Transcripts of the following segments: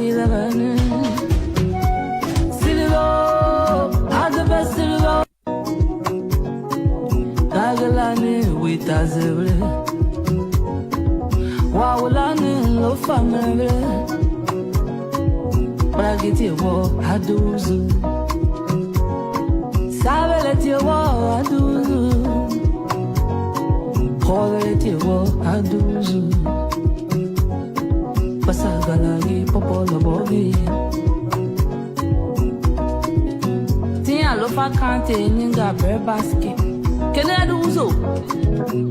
11. Silver, at the best silver. Tagalani with Azure. Wawulani lo family. Bragiti wo aduzu. Sabeleti wo aduzu. Koveleti wo aduzu. Pasagalagi popolo bogi. Tia lofa kante ninga brebaski. Kene aduzo.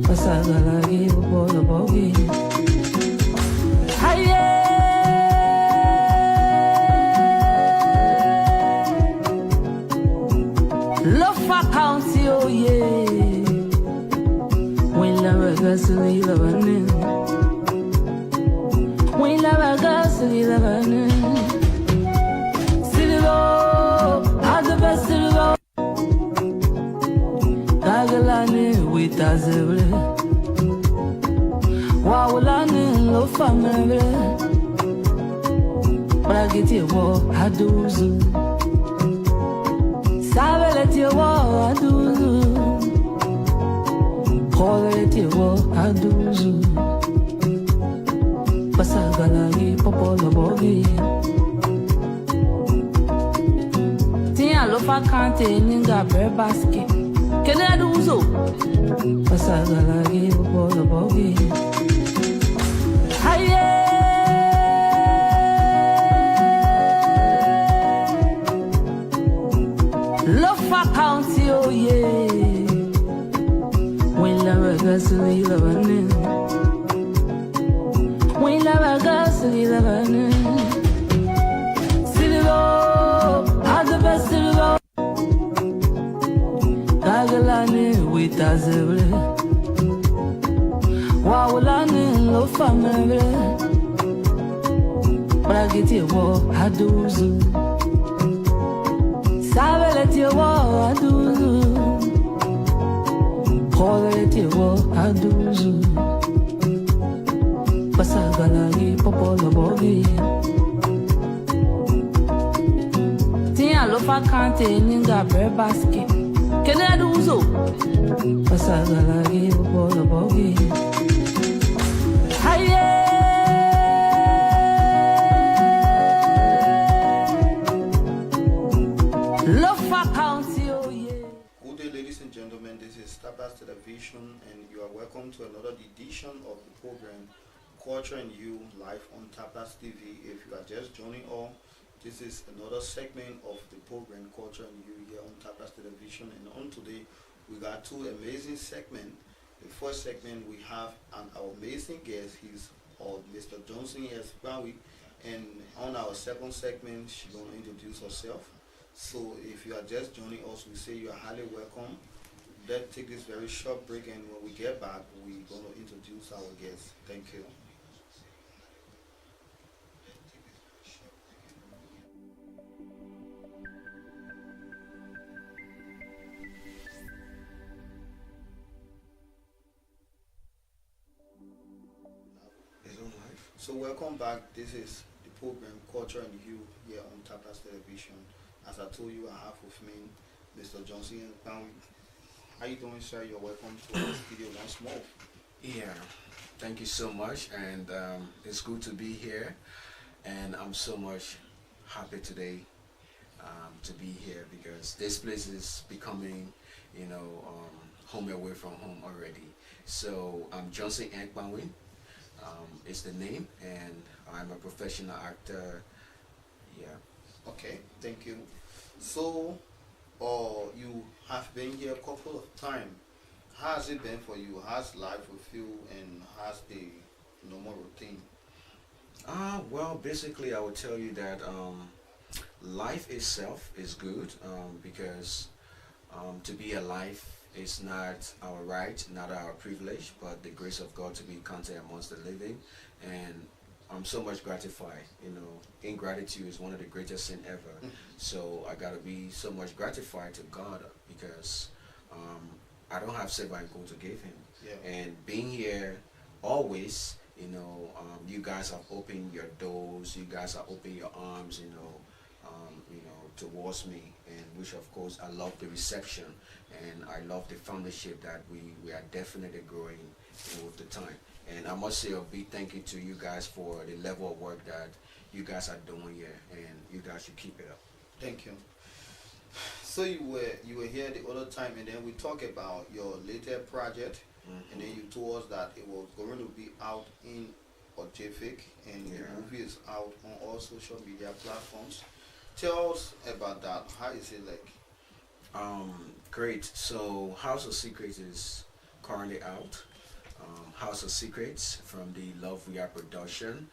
Pasagalagi popolo bogi. Haye. Lofa county oh yeah. When la regasli la banin. When la regasli la banin. Silver, at the best silver. Tagalani with Azure. Wawulani lo family. Bragiti wo aduzu. Sabeleti wo aduzu. Koveleti wo aduzu. Pasagalagi popolo bogi. Tia lofa kante ninga brebaski. Kene aduzo. Pasagalagi popolo bogi. Haye. Lofa county oh yeah. When la regasli la banin. When la regasli la banin. Silver, at the best silver. Tagalani with Azure. Wawulani lo family. Bragiti wo aduzu. Sabeleti wo aduzu. Koveleti wo aduzu. Pasagalagi popolo bogi. Tia lofa kante ninga brebaski. Kene aduzo. Pasagalagi popolo bogi. Haye. Lofa county oh yeah. Good day, ladies and gentlemen. This is Tapas Television, and you are welcome to another edition of the program Culture and You live on Tapas TV. If you are just joining on, this is another segment of the program Culture and You here on Tapas Television. And on today, we got two amazing segments. The first segment we have our amazing guest. He's Mr. Johnson S. Brownwee, and on our second segment, she's going to introduce herself. So if you are just joining us, we say you are highly welcome. Let's take this very short break, and when we get back, we're going to introduce our guests. Thank you. So welcome back. This is the program Culture and You here on Tapas Television. As I told you, I have with me Mr. Johnson. How you doing, sir? You're welcome to our studio once more. Yeah, thank you so much, and it's good to be here, and I'm so much happy today to be here because this place is becoming, home away from home already. So I'm Johnson Ekbanwin. Is the name, and I'm a professional actor. Yeah. Okay, thank you. So, you have been here a couple of times. How has it been for you? How's life with you, and how's the normal routine? Well, basically, I would tell you that life itself is good because to be alive is not our right, not our privilege, but the grace of God to be counted amongst the living. And I'm so much gratified. Ingratitude is one of the greatest sin ever. So I gotta be so much gratified to God because I don't have silver and gold to give Him. Yeah. And being here always You guys have opened your doors, you guys have opened your arms, towards me, and which of course I love the reception, and I love the foundership that we are definitely growing with the time. And I must say a big thank you to you guys for the level of work that you guys are doing here, and you guys should keep it up. Thank you. So you were here the other time, and then we talked about your later project, and then you told us that it was going to be out in Ojefik, and the movie is out on all social media platforms. Tell us about that. How is it like? Great. So House of Secrets is currently out. House of Secrets from the Love We Are production.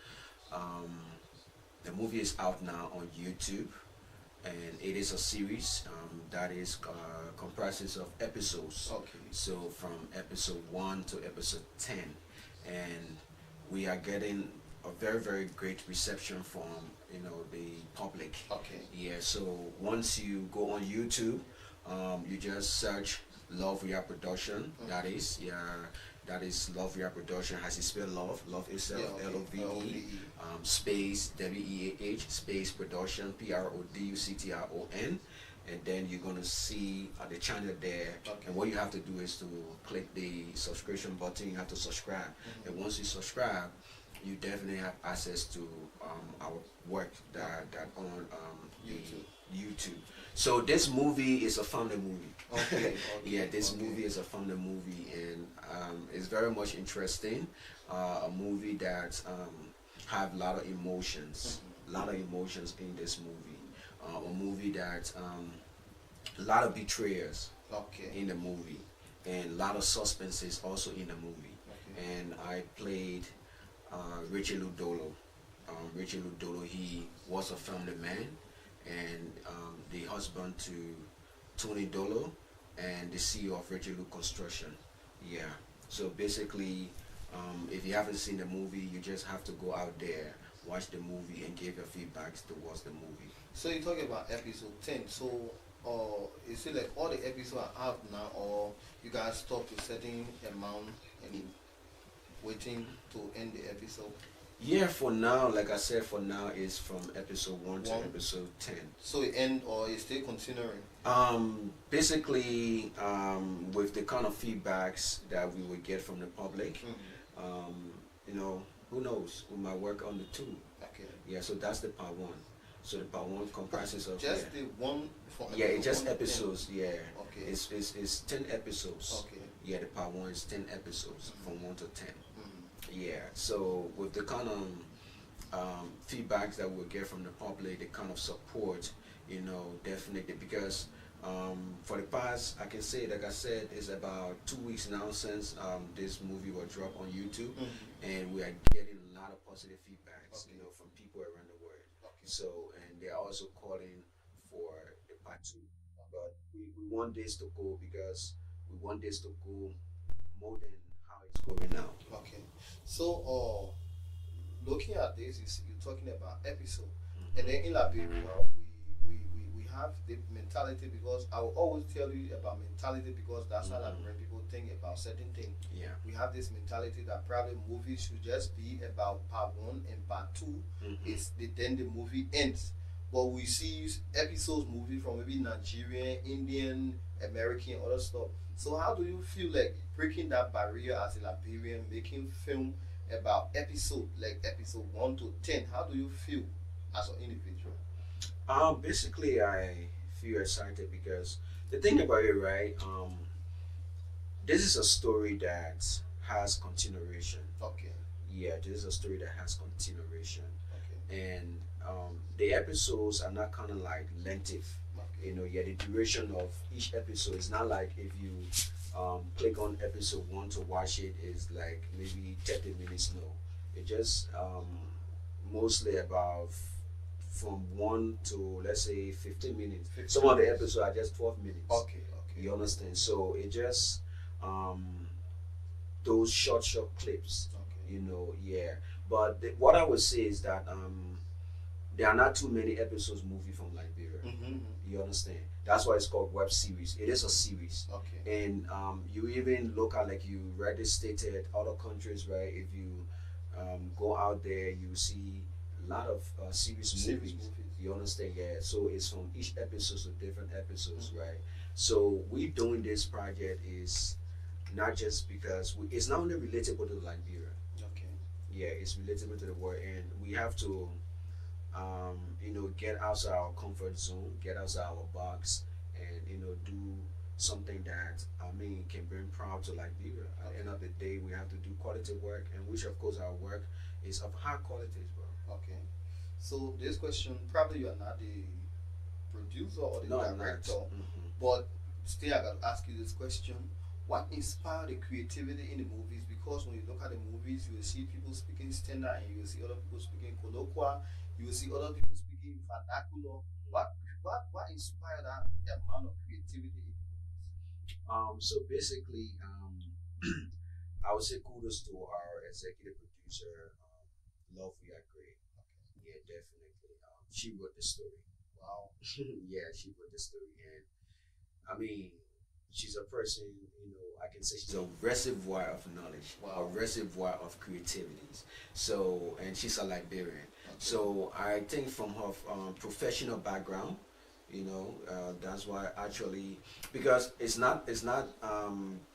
The movie is out now on YouTube, and it is a series that is comprises of episodes. Okay. So from episode 1 to episode 10, and we are getting a very very great reception from the public. Okay. Yeah. So once you go on YouTube, you just search Love We Are production. That is Love We Are production. Has it spelled love itself, LOVE, space WEAH space production, PRODUCTRON, and then you're gonna see the channel there. Okay. And what you have to do is to click the subscription button. You have to subscribe, and once you subscribe, you definitely have access to our work that on YouTube. So this movie is a family movie. Okay. Yeah, this movie is a family movie, and it's very much interesting. A movie that have a lot of emotions, in this movie. A movie that a lot of betrayers in the movie, and a lot of suspenses also in the movie. And I played Richie Ludolo. Richie Ludolo, he was a family man, and the husband to Tony Dolo, and the CEO of Richie Lu Construction. Yeah. So basically, if you haven't seen the movie, you just have to go out there, watch the movie, and give your feedbacks towards the movie. So you're talking about episode 10. So, is it like all the episodes are out now, or you guys stop to certain amount and waiting to end the episode? Yeah, for now, like I said, for now is from episode 1 to episode 10. So it end, or is still continuing? Basically, with the kind of feedbacks that we would get from the public, who knows? We might work on the 2. Okay. Yeah, so that's the part 1. So the part 1 comprises of just the one for yeah, it's just episodes. 10. Yeah. Okay. It's 10 episodes. Okay. Yeah, the part 1 is 10 episodes from 1 to 10. Yeah, so with the kind of feedbacks that we'll get from the public, the kind of support, definitely, because for the past, I can say, like I said, it's about 2 weeks now since this movie was dropped on YouTube, and we are getting a lot of positive feedbacks, from people around the world. So, and they're also calling for the part 2, but we want this to go, because we want this to go more than how it's going now. Okay. So, looking at this, you're talking about episode, and then in Liberia, we have the mentality, because I will always tell you about mentality, because that's how Liberian people think about certain things. Yeah. We have this mentality that probably movies should just be about part 1 and part 2. Then the movie ends. But we see episodes movie from maybe Nigerian, Indian, American, other stuff. So how do you feel like breaking that barrier as a Liberian, making film about episode 1 to 10? How do you feel as an individual? Basically, I feel excited, because the thing about it, right? This is a story that has continuation. Okay. Yeah, this is a story that has continuation. Okay. And the episodes are not kind of like lengthy. Okay. Yeah, the duration of each episode is not like if you click on episode 1 to watch it is like maybe 30 minutes. No, it just mostly about from 1 to, let's say, 15 minutes. Some of the episodes are just 12 minutes. Okay. You understand? So it just those short clips. Okay. Yeah. But what I would say is that there are not too many episodes movie from Liberia. You understand? That's why it's called web series. It is a series. Okay. And you even look at, like you already stated, other countries, right? If you go out there, you see a lot of series movies. You understand? Yeah. So it's from each episode to different episodes, right? So we doing this project is not just because it's not only relatable to Liberia. Okay. Yeah, it's relatable to the world, and we have to, get outside our comfort zone, get outside our box, and do something that can bring proud to Liberia. At the end of the day, we have to do quality work, and which of course our work is of high quality, bro. Okay. So this question, probably you are not the producer or the No, I'm not. director, but still I got to ask you this question. What inspired the creativity in the movies? Because when you look at the movies, you will see people speaking standard and you will see other people speaking colloquial, you will see other people speaking vernacular. What inspired that amount of creativity in the movies? So basically, I would say kudos to our executive producer, Love We Are Great. Yeah, definitely. She wrote the story. Wow. Yeah, she wrote the story, and I mean, she's a person, I can say she's a reservoir of knowledge, Wow. a reservoir of creativities. So, and she's a Liberian. So I think from her professional background, that's why actually, because it's not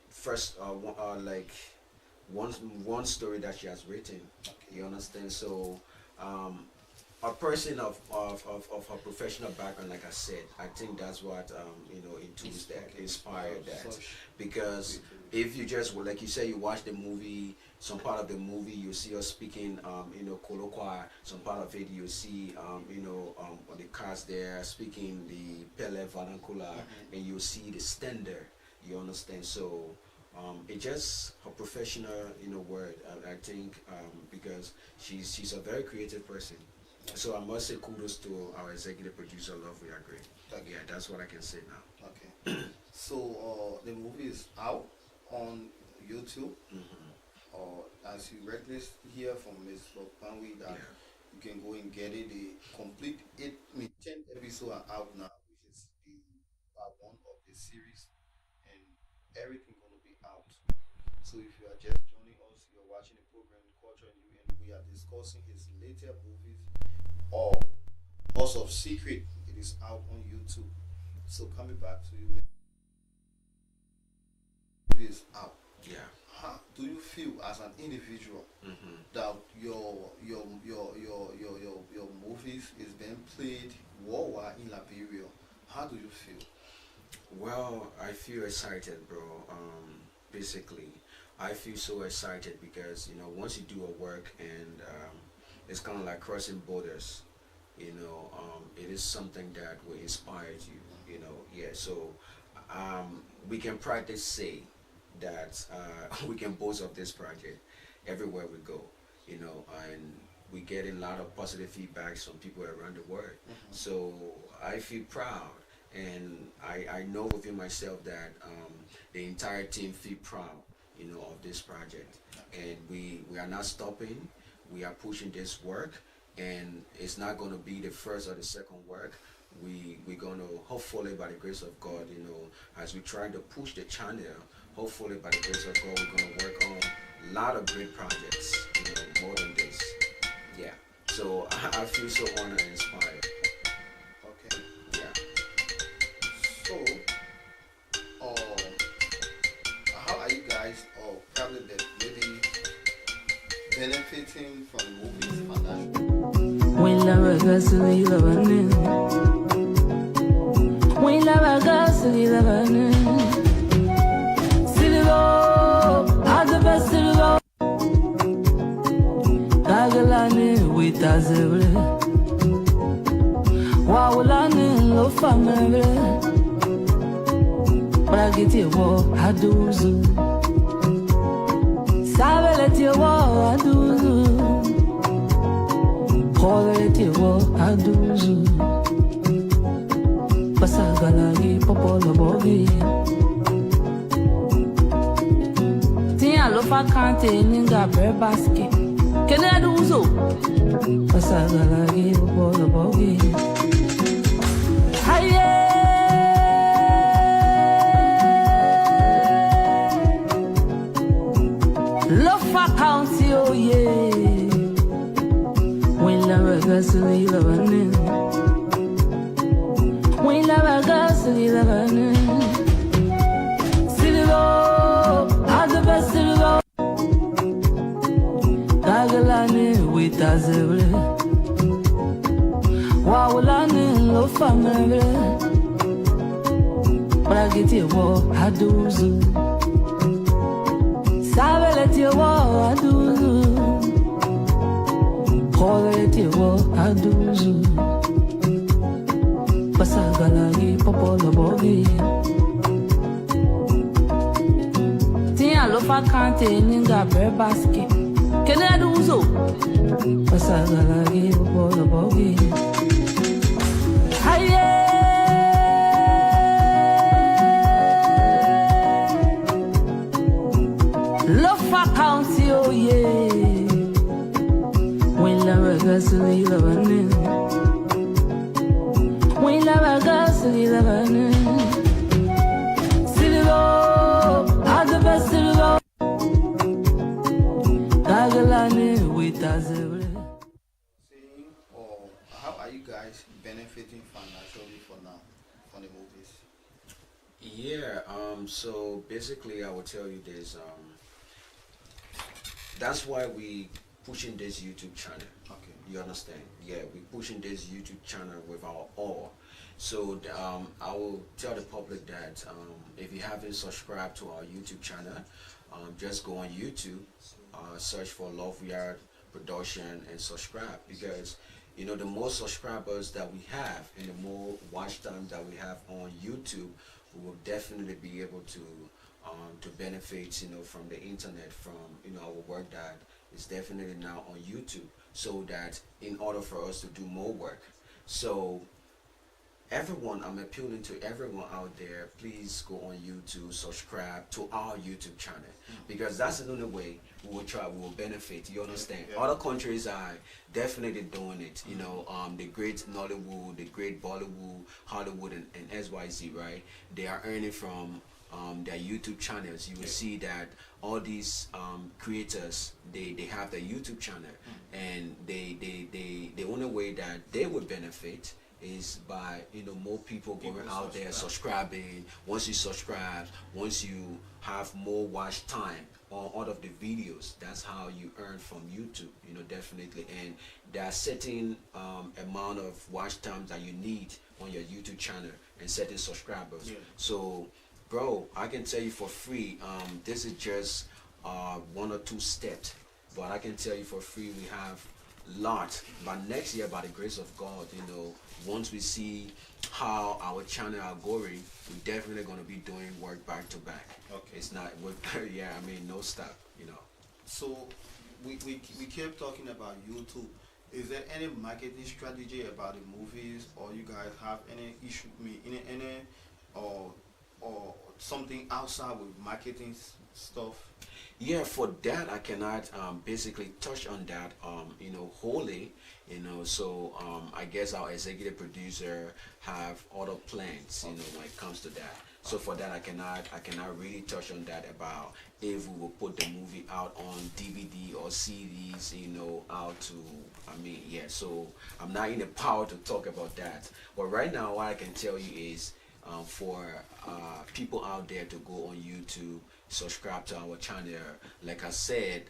first like one story that she has written. You understand? So a person of her professional background, like I said, I think that's what inspired that. Because if you just, like you say, you watch the movie, some part of the movie you see us speaking colloquial, some part of it you see the cast there speaking the Pele vernacular, and you see the standard. You understand? So it just her professional word. I think because she's a very creative person. So I must say kudos to our executive producer, Love We Are Great. Okay. Yeah, that's what I can say now. Okay. So the movie is out on YouTube. As you read this here from Ms. Panwi, that you can go and get it. The complete 10 episodes are out now, which is the part one of the series, and everything gonna be out. So if you are just joining us, you're watching the program Culture and You, and we are discussing his later movies or House of Secret. It is out on YouTube. So coming back to you, movie is out. Yeah. How do you feel as an individual that your movies is being played worldwide in Liberia? How do you feel? Well, I feel excited, bro. Basically, I feel so excited because once you do a work and it's kind of like crossing borders. It is something that will inspire you. Yeah. So we can practically say that we can boast of this project everywhere we go. And we get a lot of positive feedbacks from people around the world. So I feel proud, and I know within myself that the entire team feel proud, of this project. And we are not stopping. We are pushing this work, and it's not going to be the first or the second work. We're going to, hopefully by the grace of God, as we try to push the channel, hopefully by the grace of God, we're going to work on a lot of great projects, more than this. Yeah. So I feel so honored and inspired. Okay. Yeah. So, how are you guys, probably maybe benefiting from the movies financially? We love a girl, so we love a new. We love a girl, so we love a new. City road, all the best city road. Kagalani, we tazere. Wawulani, lo family. Bragiti wo aduzu. Sabeleti wo aduzu. Quality wo aduzu. Basagalagi popolo bogi. Tia lo fa kante ninga brebaski. Kene aduzu. Basagalagi popolo bogi. Haye. Lo fa county oh yeah. a gasly learning. We love a gasly learning. Silver, at the best silver. Gagalani with us every. Wawulani lo family. But I get it, war, I do. Saveleti wo aduzu, koleti wo aduzu. Pasagalagi popolo bogi. Tia lofa kante ninga berbaski. Kene aduzu. Pasagalagi popolo bogi. Haye. County, oh yeah. We love a gasly learning. We love a gasly learning. Silver, at the best silver. Gagalani with us every. Saying, or how are you guys benefiting financially for now from the movies? Yeah, so basically I will tell you this, that's why we pushing this YouTube channel. Okay. You understand? Yeah, we pushing this YouTube channel with our all. So I will tell the public that if you haven't subscribed to our YouTube channel, just go on YouTube, search for Love Yard Production and subscribe, because you know the more subscribers that we have and the more watch time that we have on YouTube, we will definitely be able to benefit, you know, from the internet, from, you know, our work that is definitely now on YouTube, so that in order for us to do more work. So everyone, I'm appealing to everyone out there, please go on YouTube, subscribe to our YouTube channel, because that's the only way we will benefit. You understand? Yeah. Other countries are definitely doing it, you know, the great Nollywood, the great Bollywood, Hollywood, and SYZ, right? They are earning from their YouTube channels. You will see that all these creators, they have their YouTube channel, and the only way that they would benefit is by, you know, more people going out there subscribing. Once you subscribe, once you have more watch time on all of the videos, that's how you earn from YouTube, you know, definitely. And there are certain amount of watch times that you need on your YouTube channel and certain subscribers. So bro, I can tell you for free, this is just 1 or 2 steps, but I can tell you for free we have lot. But next year, by the grace of God, you know, once we see how our channel are going, we're definitely going to be doing work back to back. Okay. It's not with yeah, I mean, no stop, you know. So we kept talking about YouTube. Is there any marketing strategy about the movies, or you guys have any issue, any or something outside with marketing stuff? Yeah, for that I cannot basically touch on that you know, wholly, you know. So I guess our executive producer have other plans, you know, when it comes to that. So for that I cannot really touch on that, about if we will put the movie out on DVD or CDs, you know, out to, I mean, yeah, so I'm not in the power to talk about that. But right now what I can tell you is, for people out there to go on YouTube, subscribe to our channel. Like I said,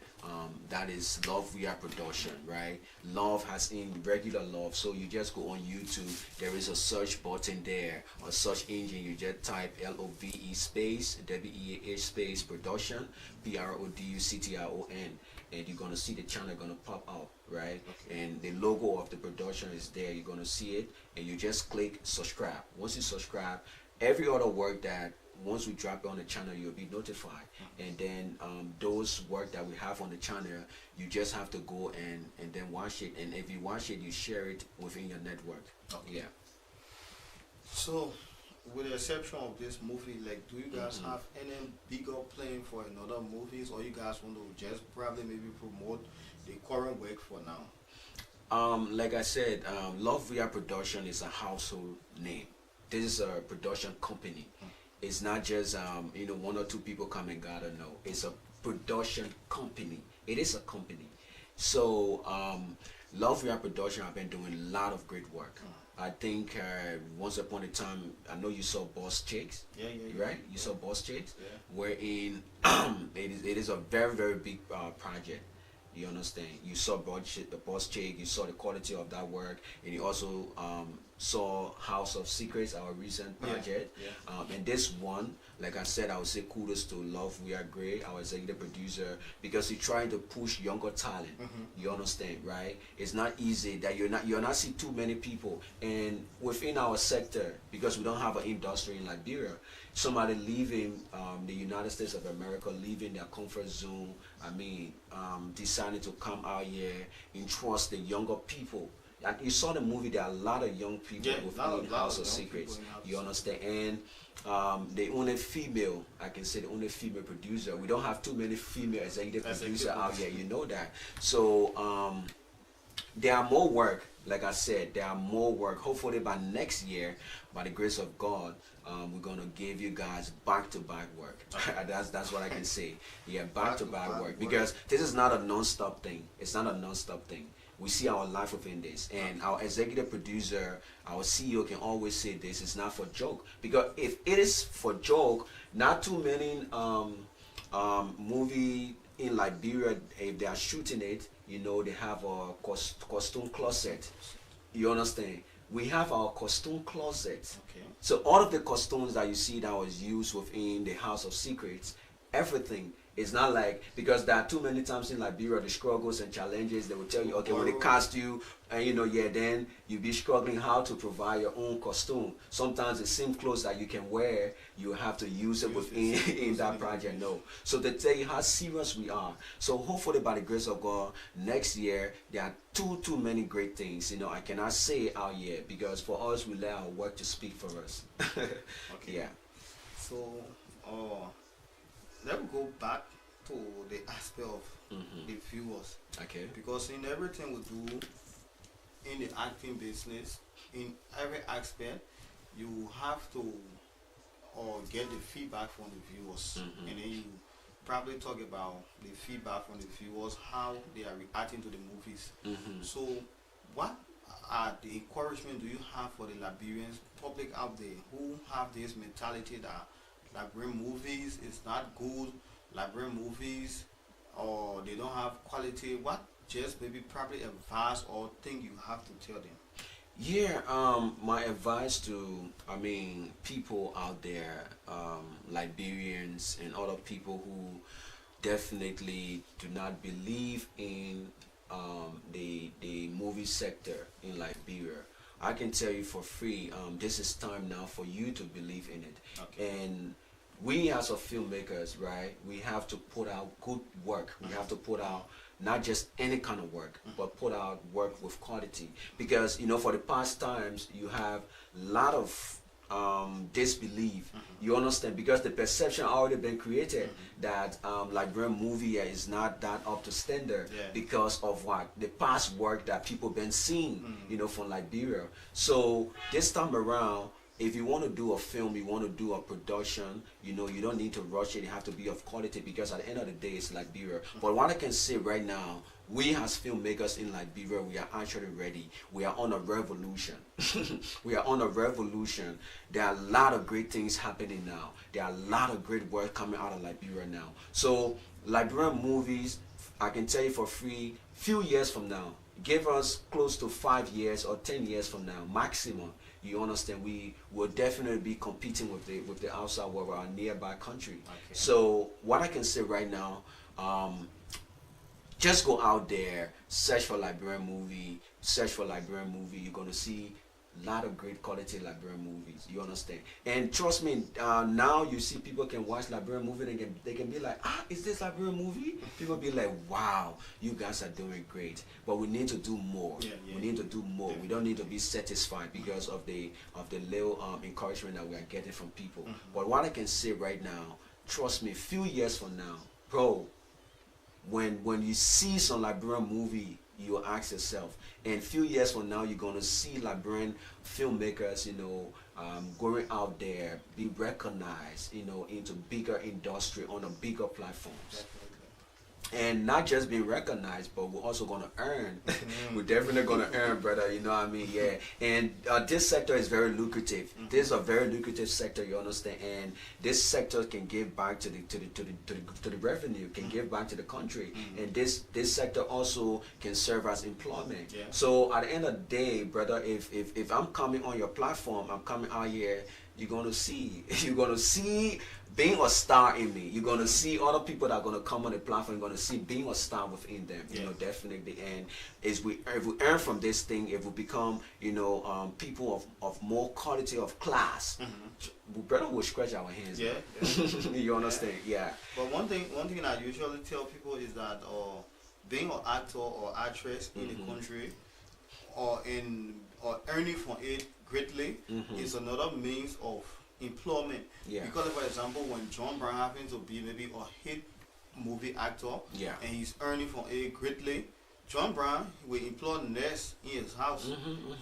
that is Love We Are Production, right? Love has in regular love. So you just go on YouTube, there is a search button there, a search engine. You just type LOVE space WEAH space production, PRODUCTION, and you're gonna see the channel gonna pop up, right? Okay. And the logo of the production is there. You're gonna see it, and you just click subscribe. Once you subscribe, every other work that once we drop it on the channel, you'll be notified. And then those work that we have on the channel, you just have to go and then watch it. And if you watch it, you share it within your network. Okay. Yeah. So with the exception of this movie, like, do you guys have any bigger plan for another movies, or you guys want to just probably maybe promote the current work for now? Like I said, Love VR Production is a household name. This is a production company. It's not just you know, 1 or 2 people come and gather. No, it's a production company. It is a company. So Love We Are Production have been doing a lot of great work. I think once upon a time, I know you saw Boss Chicks, right? You saw Boss Chicks, wherein it is a very very big project. You understand? You saw Boss Chick, you saw the quality of that work, and you also saw House of Secrets, our recent project. And this one, like I said, I would say kudos to Love We Are Great, our executive producer, because he's trying to push younger talent. You understand, right? It's not easy that you're not see too many people, and within our sector, because we don't have an industry in Liberia, somebody leaving the United States of America, leaving their comfort zone, deciding to come out here and trust the younger people. And you saw the movie, there are a lot of young people within House of Secrets. You understand? And the only female, I can say the only female producer, we don't have too many female executive producers out here, you know that. So there are more work, like I said, there are more work. Hopefully by next year, by the grace of God, we're gonna give you guys back-to-back work. That's what I can say. Yeah, back-to-back work, because this is not a non-stop thing. It's not a non-stop thing. We see our life within this, and our executive producer, our CEO can always say this: it's not for joke. Because if it is for joke, not too many movie in Liberia, if they are shooting it, you know, they have a costume closet. You understand? We have our costume closet. Okay. So all of the costumes that you see that was used within the House of Secrets, everything is not like, because there are too many times in Liberia, the struggles and challenges, they will tell you, okay, when they cast you, and you know, then you be struggling how to provide your own costume. Sometimes the same clothes that you can wear, you have to use it within in that project. No. So to tell you how serious we are. So hopefully by the grace of God, next year, there are too many great things. You know, I cannot say it out here, because for us, we let our work to speak for us. Okay. Yeah. So, let me go back to the aspect of the viewers. Okay. Because in everything we do in the acting business, in every aspect, you have to get the feedback from the viewers, and then you probably talk about the feedback from the viewers, how they are reacting to the movies. So, what are the encouragement do you have for the Liberians public out there who have this mentality that Liberian movies is not good, Liberian movies, or they don't have quality? What just maybe probably advice or thing you have to tell them? Yeah, my advice to, people out there, Liberians and other people who definitely do not believe in the movie sector in Liberia, I can tell you for free, this is time now for you to believe in it. Okay. And we as a filmmakers, right, we have to put out good work. We have to put out not just any kind of work, but put out work with quality. Because, you know, for the past times, you have a lot of disbelief. You understand? Because the perception already been created that Liberian movie is not that up to standard because of what? The past work that people been seeing, you know, from Liberia. So this time around, if you want to do a film, you want to do a production, you know, you don't need to rush it. You have to be of quality, because at the end of the day, it's Liberia. But what I can say right now, we as filmmakers in Liberia, we are actually ready. We are on a revolution. We are on a revolution. There are a lot of great things happening now. There are a lot of great work coming out of Liberia now. So Liberian movies, I can tell you for free, few years from now, give us close to 5 years or 10 years from now, maximum. You understand? We will definitely be competing with the outside world, our nearby country. Okay. So what I can say right now, just go out there, search for Liberian movie, you're going to see a lot of great quality Liberian movies. You understand? And trust me, now you see people can watch Liberian movie and they can be like, is this Liberian movie? People be like, wow, you guys are doing great. But we need to do more. We need to do more. We don't need to be satisfied because of the little encouragement that we are getting from people. But what I can say right now, trust me, few years from now, bro, when you see some Liberian movie, you will ask yourself, and few years from now, you're gonna see Liberian filmmakers, you know, going out there, be recognized, you know, into bigger industry on a bigger platforms. and not just being recognized, but we're also gonna earn. Mm-hmm. We're definitely gonna earn, brother. You know what I mean? Yeah. And this sector is very lucrative. This is a very lucrative sector. You understand? And this sector can give back to the revenue, can give back to the country, and this sector also can serve as employment. Yeah. So at the end of the day, brother, if I'm coming on your platform, I'm coming out here. You're gonna see. You're gonna see being a star in me. You're gonna see other people that are gonna come on the platform. You're gonna see being a star within them. You know, definitely. And if we earn from this thing, if we become, people of more quality of class, we better will scratch our hands. Yeah. You understand? Yeah. But one thing I usually tell people is that being an actor or actress in the country, or earning from it greatly, is another means of employment. Yeah. Because, for example, when John Brown happens to be maybe a hit movie actor, and he's earning from it greatly, John Brown will employ nurse in his house.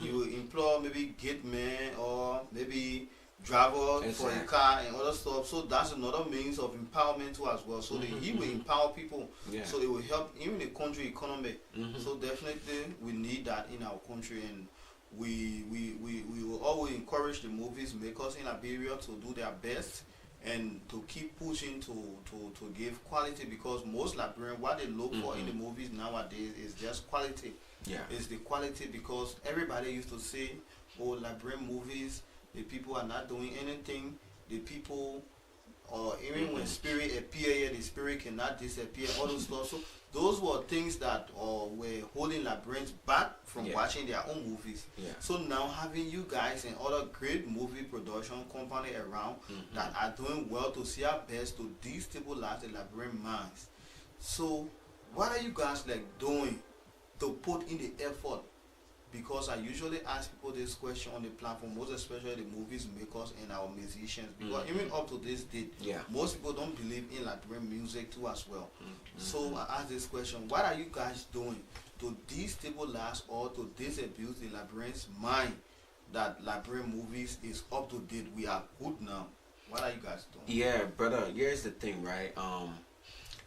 He will employ maybe gate man or maybe driver for a car and other stuff. So that's another means of empowerment too as well. So he will empower people. So it will help even the country economy. So definitely we need that in our country, and we will always encourage the movies makers in Liberia to do their best and to keep pushing to give quality, because most Liberians, what they look for in the movies nowadays is just quality. It's the quality, because everybody used to say, oh, Liberian movies, the people are not doing anything, the people, or even when spirit appear here, the spirit cannot disappear, all those stuff. So those were things that were holding Liberians back from watching their own movies. So now having you guys and other great movie production company around that are doing well to see our best to destabilize the Liberian minds. So what are you guys doing to put in the effort? Because I usually ask people this question on the platform, most especially the movies makers and our musicians, because even up to this date, most people don't believe in Liberian music too as well. So I ask this question, what are you guys doing to destabilize or to disabuse the Liberians' mind that Liberian movies is up to date, we are good now? What are you guys doing? Yeah, brother, here's the thing, right?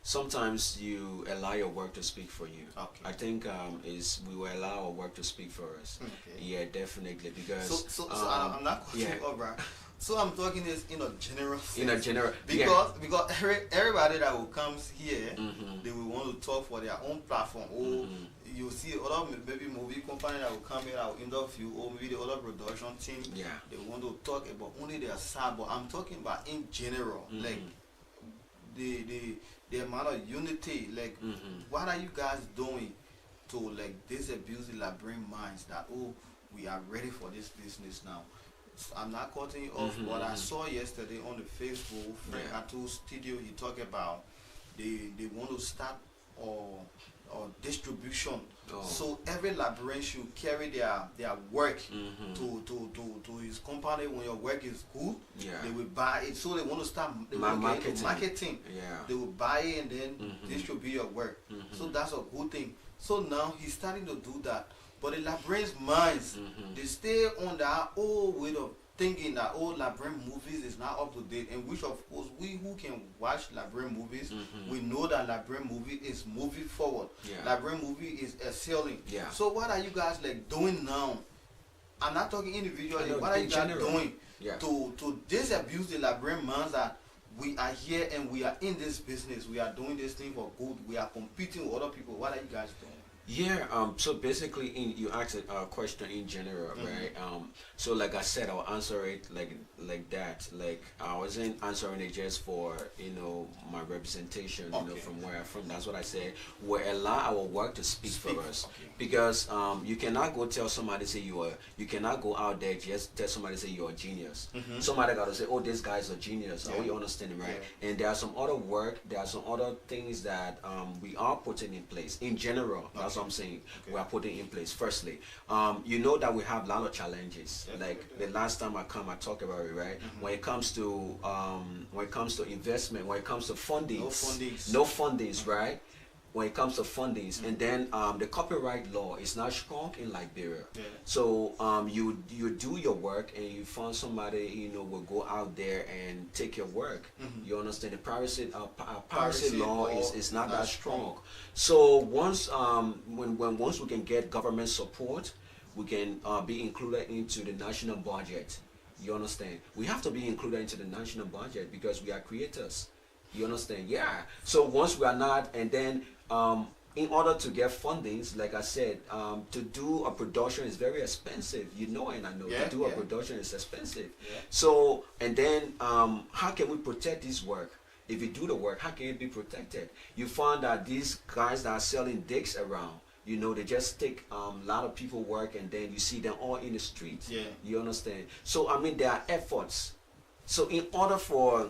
Sometimes you allow your work to speak for you. I think is we will allow our work to speak for us. Yeah, definitely, because so I'm not cutting you up, right? So I'm talking this in a general sense. In a general, because everybody that will come here, they will want to talk for their own platform. Or you see other maybe movie company that will come here, that will interview, or maybe the other production team. They want to talk about only their side, but I'm talking about in general, like the amount of unity, what are you guys doing to disabuse the Liberian minds that, oh, we are ready for this business now? So I'm not cutting you off, but I saw yesterday on the Facebook, Frank Atu's studio, he talked about they want to start or distribution. So every Liberian should carry their work to his company. When your work is good, they will buy it. So they want to start marketing. They will buy it and then distribute your work. So that's a good thing. So now he's starting to do that. But the Liberians' minds, they stay on that old way of thinking that Liberian movies is not up to date, and which of course we who can watch Liberian movies, we know that Liberian movie is moving forward. Liberian movie is excelling. So what are you guys doing now? I'm not talking individually. What are you guys doing to disabuse the Liberian minds that we are here and we are in this business, we are doing this thing for good, we are competing with other people? What are you guys doing? So basically, you asked a question in general, right? So like I said, I'll answer it like that. Like I wasn't answering it just for my representation, from where I'm from. That's what I said. We allow our work to speak for us, because you cannot go tell somebody say you cannot go out there just tell somebody say you're a genius. Somebody got to say, oh, this guy's a genius. Are we understanding, right? And there are some other work, there are some other things that we are putting in place in general. That's what I'm saying. We are putting in place. Firstly, that we have a lot of challenges. Like the last time I talk about it, right? When it comes to investment, when it comes to funding, no fundings, right? when it comes to fundings, and then the copyright law is not strong in Liberia. Yeah. So you do your work, and you find somebody will go out there and take your work. You understand? The piracy law is not that strong. So once once we can get government support, we can be included into the national budget. You understand? We have to be included into the national budget because we are creators. You understand? Yeah. So once we are not, and then in order to get fundings, like I said, to do a production is very expensive. You know, and I know to do a production is expensive. Yeah. So, and then how can we protect this work? If you do the work, how can it be protected? You find that these guys that are selling dicks around, they just take a lot of people work, and then you see them all in the streets. Yeah. You understand? So I mean, there are efforts. So in order for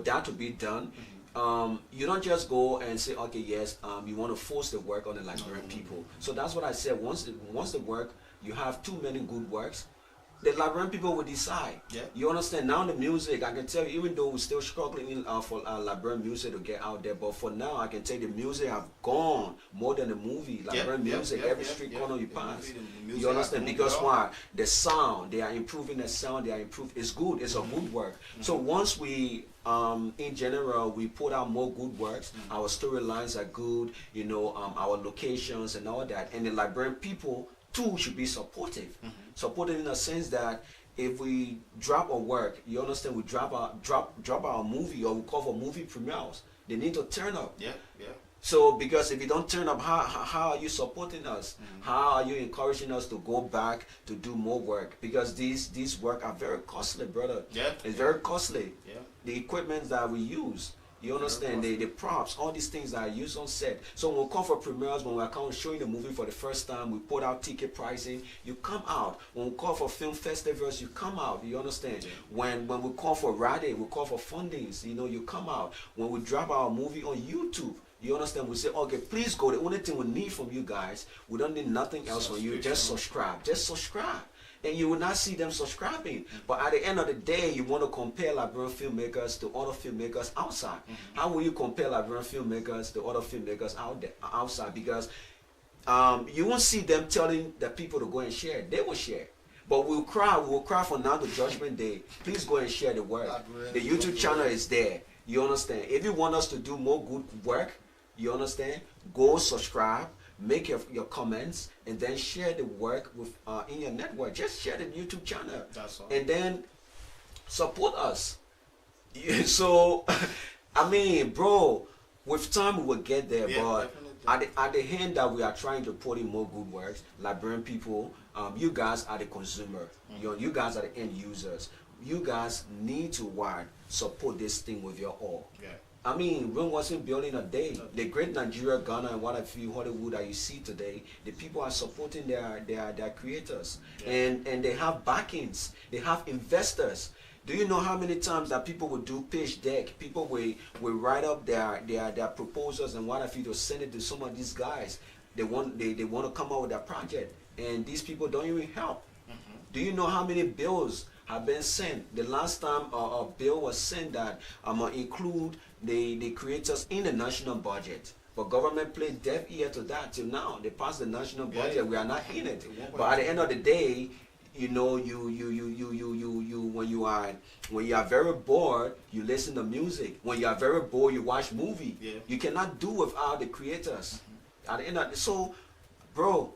that to be done, you don't just go and say, okay, yes, you want to force the work on the Liberian people. So that's what I said. Once the work, you have too many good works, the Liberian people will decide. Yeah. You understand? Now the music, I can tell you, even though we're still struggling for Liberian music to get out there, but for now, I can tell you the music have gone more than the movie. Liberian music, every street corner you pass. You understand? Because why? The sound, they are improving the sound, they are improving. It's good. It's a good work. So once we, in general, we put out more good works, our storylines are good, our locations and all that, and the Liberian people too should be supportive. Supportive in the sense that if we drop a work, you understand, we drop our movie, or we call for movie premieres, they need to turn up. Yeah. So because if you don't turn up, how are you supporting us? How are you encouraging us to go back to do more work? Because these work are very costly, brother. Yeah. It's very costly. Yeah. The equipment that we use. You understand? The props, all these things that are used on set. So when we come for premieres, when we're showing the movie for the first time, we put out ticket pricing, you come out. When we call for film festivals, you come out. You understand? Yeah. When we call for Rade, we call for fundings, you come out. When we drop our movie on YouTube, you understand? We say, okay, please go. The only thing we need from you guys, we don't need nothing else from you. Just subscribe. Just subscribe. And you will not see them subscribing. But at the end of the day, you want to compare Liberian filmmakers to other filmmakers outside. How will you compare Liberian filmmakers to other filmmakers outside? Because you won't see them telling the people to go and share. They will share. But we'll cry for now to Judgment Day. Please go and share the work. The YouTube channel is there. You understand? If you want us to do more good work, you understand? Go subscribe. Make your comments, and then share the work with in your network. Just share the YouTube channel. That's all. And then support us. So, I mean, bro, with time we will get there. But at the hand that we are trying to put in more good works, Liberian people, you guys are the consumer. You guys are the end users. You guys need to support this thing with your all. Yeah. I mean, Rome wasn't building a day. The great Nigeria, Ghana, and what I feel Hollywood that you see today, the people are supporting their creators, and they have backings, they have investors. Do you know how many times that people will do pitch deck? People will write up their proposals and what I feel to send it to some of these guys. They want to come out with their project, and these people don't even help. Do you know how many bills have been sent? The last time a bill was sent that include the creators in the national budget, but government played deaf ear to that till now. They passed the national budget. We are not in it. But at the end of the day, when you are very bored, you listen to music. When you are very bored, you watch movie. Yeah. You cannot do without the creators. At the end of so, bro,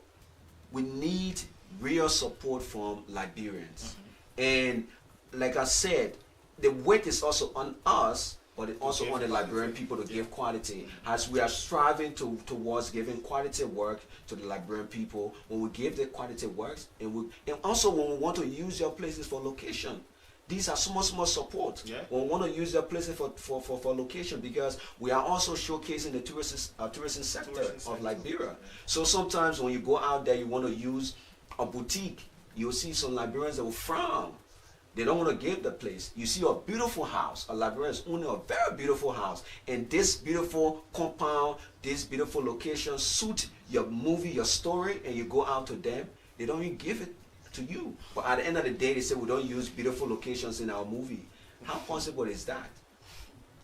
we need real support from Liberians. And like I said, the weight is also on us, but it's also on the Liberian people to give quality. As we are striving towards giving quality work to the Liberian people, when we give the quality works, and also when we want to use your places for location, these are so much more support. Yeah. We want to use their places for location, because we are also showcasing the tourism sector of Liberia. Yeah. So sometimes when you go out there, you want to use a boutique, you'll see some Liberians that will frown. They don't want to give the place. You see a beautiful house. A Liberian is owning a very beautiful house. And this beautiful compound, this beautiful location suit your movie, your story, and you go out to them. They don't even give it to you. But at the end of the day, they say we don't use beautiful locations in our movie. How possible is that?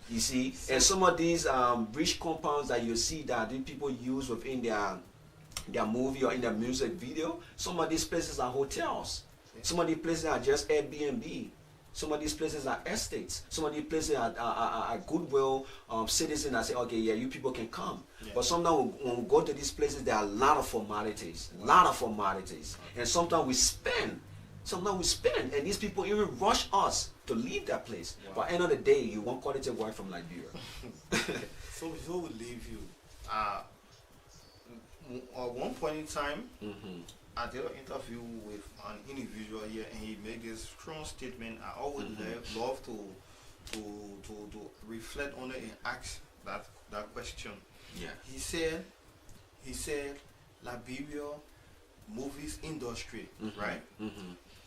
You see, and some of these rich compounds that you see that the people use within their movie or in their music video, some of these places are hotels. Some of these places are just Airbnb. Some of these places are estates. Some of these places are goodwill citizens that say, okay, yeah, you people can come. Yeah. But sometimes when we go to these places, there are a lot of formalities. A lot of formalities. Okay. And sometimes we spend. And these people even rush us to leave that place. Wow. But at the end of the day, you want quality work from Liberia. So before we leave you, at one point in time, I did an interview with an individual here, and he made this strong statement. I always love to reflect on it and ask that question. Yeah. He said Liberia movies industry, right?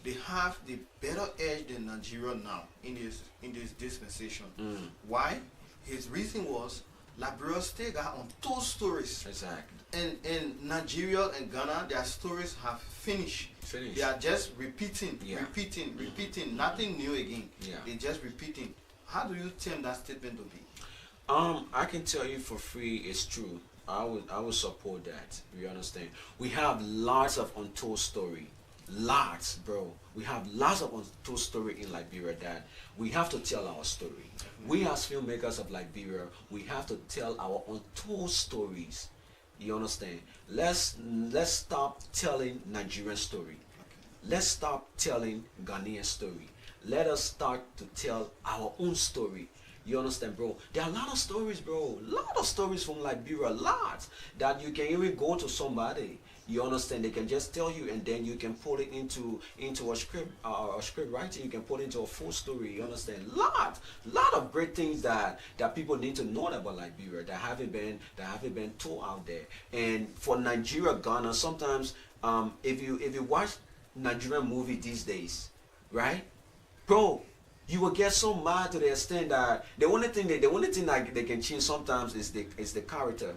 They have the better edge than Nigeria now in this dispensation. Why? His reason was Liberia still got untold stories. Exactly. And in Nigeria and Ghana, their stories have finished. They are just repeating, repeating, nothing new again. Yeah. They're just repeating. How do you term that statement to be? I can tell you for free, it's true. I would support that. You understand? We have lots of untold story. Lots, bro. We have lots of untold story in Liberia that we have to tell our story. We as filmmakers of Liberia, we have to tell our untold stories. You understand? Let's stop telling Nigerian story. Let's stop telling Ghanaian story. Let us start to tell our own story. You understand, bro? There are a lot of stories, bro. A lot of stories from Liberia, lots that you can even go to somebody. You understand? They can just tell you, and then you can put it into a script writing. You can put it into a full story. You understand? Lot of great things that people need to know about Liberia that haven't been told out there. And for Nigeria, Ghana, sometimes if you watch Nigerian movie these days, right, bro, you will get so mad to the extent that the only thing that they can change sometimes is the character.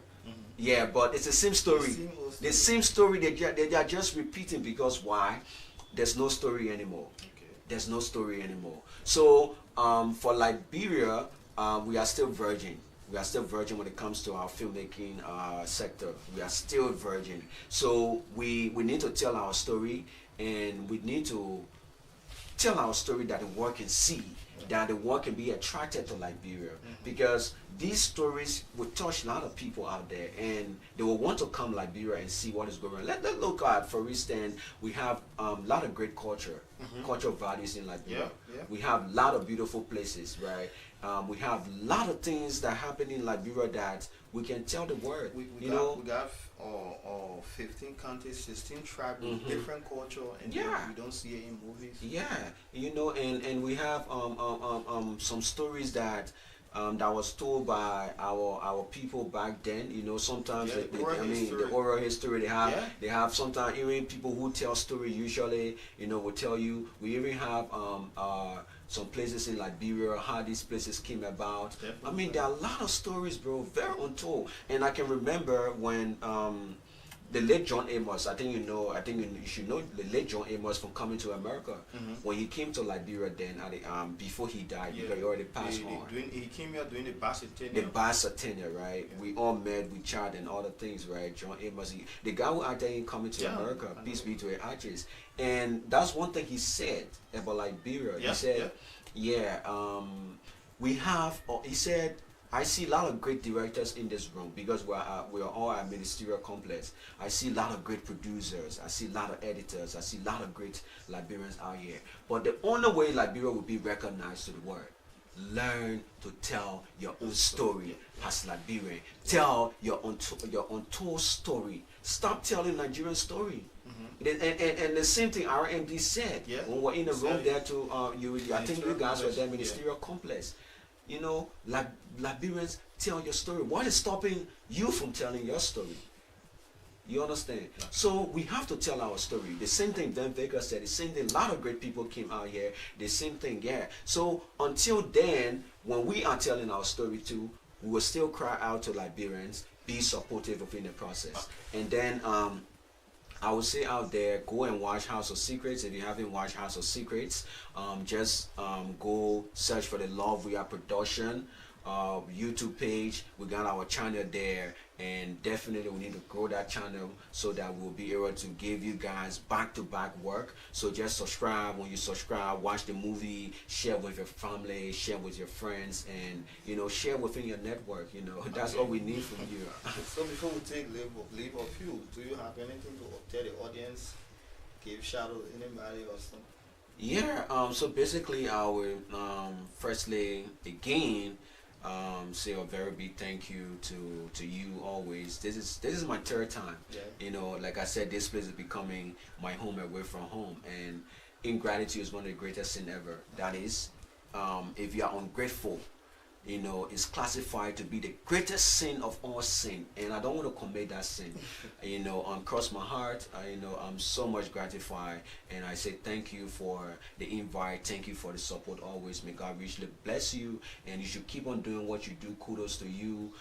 Yeah, but it's the same story. The same story they are just repeating because why? There's no story anymore. Okay. There's no story anymore. So for Liberia, we are still virgin. We are still virgin when it comes to our filmmaking sector. We are still virgin. So we need to tell our story, and we need to tell our story that the world can see, that the world can be attracted to Liberia, because these stories will touch a lot of people out there, and they will want to come Liberia and see what is going on. Let's look at, for instance, we have a lot of great cultural values in Liberia. We have a lot of beautiful places, right? We have a lot of things that happen in Liberia that we can tell the world. We got 15 countries, 16 tribes, different culture, and we don't see it in movies. Yeah, and we have some stories that was told by our people back then. Sometimes the oral history they have sometimes even people who tell story usually will tell you. We even have some places in Liberia, how these places came about. Definitely. There are a lot of stories, bro, very untold. And I can remember when the late John Amos, I think you should know the late John Amos from Coming to America. When he came to Liberia then, before he died, because he already passed on. He came here doing the bicentennial. The bicentennial, right? Yeah. We all met, we chatted and all the things, right? John Amos, the guy who acted in Coming to America, peace be to his ashes. And that's one thing he said about Liberia. He said, we have, he said, I see a lot of great directors in this room because we are all a ministerial complex. I see a lot of great producers. I see a lot of editors. I see a lot of great Liberians out here. But the only way Liberia will be recognized to the world, learn to tell your own story as Liberian. Tell your untold story. Stop telling Nigerian story. And the same thing RMD said when we're in the room there to I think you guys were there, ministerial complex. Liberians, tell your story. What is stopping you from telling your story? You understand? So we have to tell our story. The same thing Dan Baker said. The same thing. A lot of great people came out here. The same thing. So until then, when we are telling our story too, we will still cry out to Liberians, be supportive within the process. And then I would say out there, go and watch House of Secrets. If you haven't watched House of Secrets, just go search for the Love We Are production. YouTube page. We got our channel there, and definitely we need to grow that channel so that we'll be able to give you guys back-to-back work. So just subscribe. When you subscribe, watch the movie, share with your family, share with your friends, and share within your network. That's all we need from you. So before we take leave of you, do you have anything to tell the audience? Give shout out to anybody or something? Yeah, so basically I will firstly again say a very big thank you to you always. This is my third time. Yeah. Like I said, this place is becoming my home away from home, and ingratitude is one of the greatest sin ever. That is, if you are ungrateful, is classified to be the greatest sin of all sin, and I don't want to commit that sin. Cross my heart. I'm so much gratified, and I say thank you for the invite. Thank you for the support always. May God richly bless you, and you should keep on doing what you do. Kudos to you.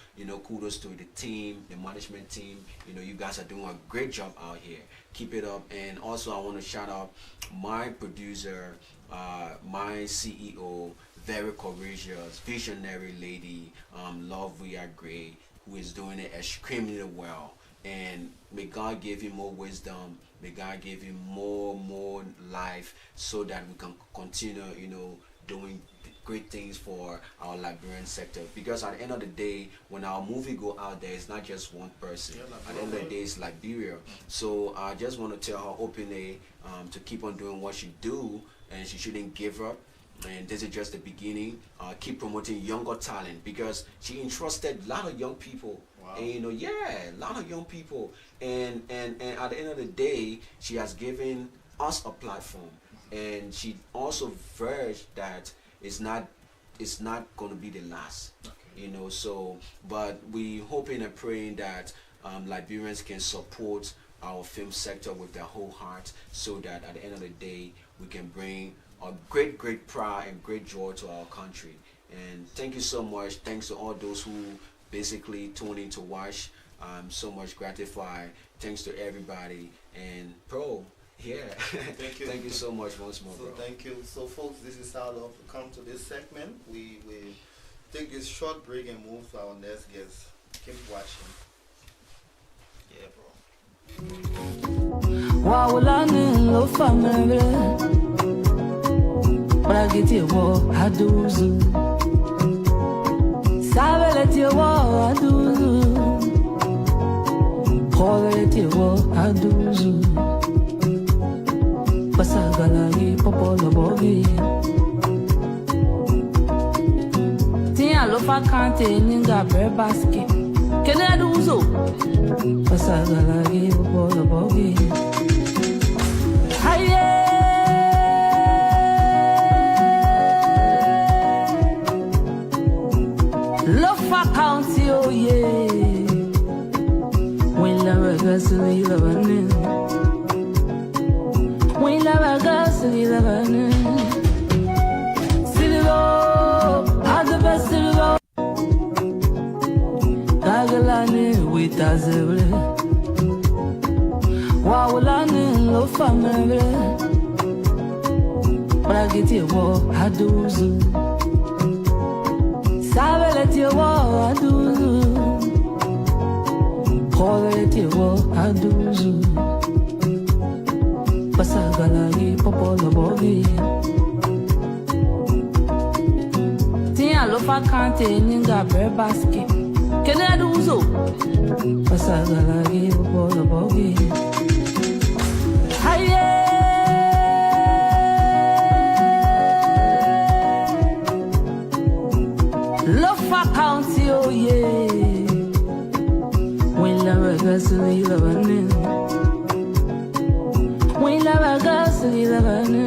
Kudos to the team, the management team. You guys are doing a great job out here. Keep it up. And also I want to shout out my producer, my CEO, very courageous, visionary lady, Love We Are Great, who is doing it extremely well. And may God give him more wisdom. May God give him more life, so that we can continue, doing great things for our Liberian sector. Because at the end of the day, when our movie go out there, it's not just one person. At the end of the day, it's Liberia. So I just want to tell her openly to keep on doing what she do, and she shouldn't give up. And this is just the beginning. Keep promoting younger talent, because she entrusted a lot of young people. Wow. And a lot of young people. And at the end of the day, she has given us a platform, and she also verged that it's not going to be the last. Okay. So but we hoping and praying that Liberians can support our film sector with their whole heart, so that at the end of the day we can bring a great pride and great joy to our country. And thank you so much. Thanks to all those who basically tune in to watch. I'm so much gratified. Thanks to everybody. And bro, yeah. Thank you. Thank you so much once more, bro. Thank you. So folks, this is how to come to this segment. We take this short break and move to our next guest. Keep watching. Yeah, bro. Wow, lo family. But I get you what I do. Sabe let you what I do. Hold let you what I do. Pasagalagi popola bogi. Tia lo fa kante ninga bread basket. Can I do so? Pasagalagi popola bogi. Hiya. County, oh yeah. When la gasoline la vanne. When la gasoline la vanne. Silver, at the best silver. Tagalane with azevle. Wawulane lo family. But I get you what I do. Sabe let you what I do. Hold let you what I do. Pasagalagi popola bogi. Tia lo fa kante ninga bread basket. Can I do so? Pasagalagi popola bogi. Hiya. County, oh yeah. When la gasoline la vanne. When la gasoline la vanne.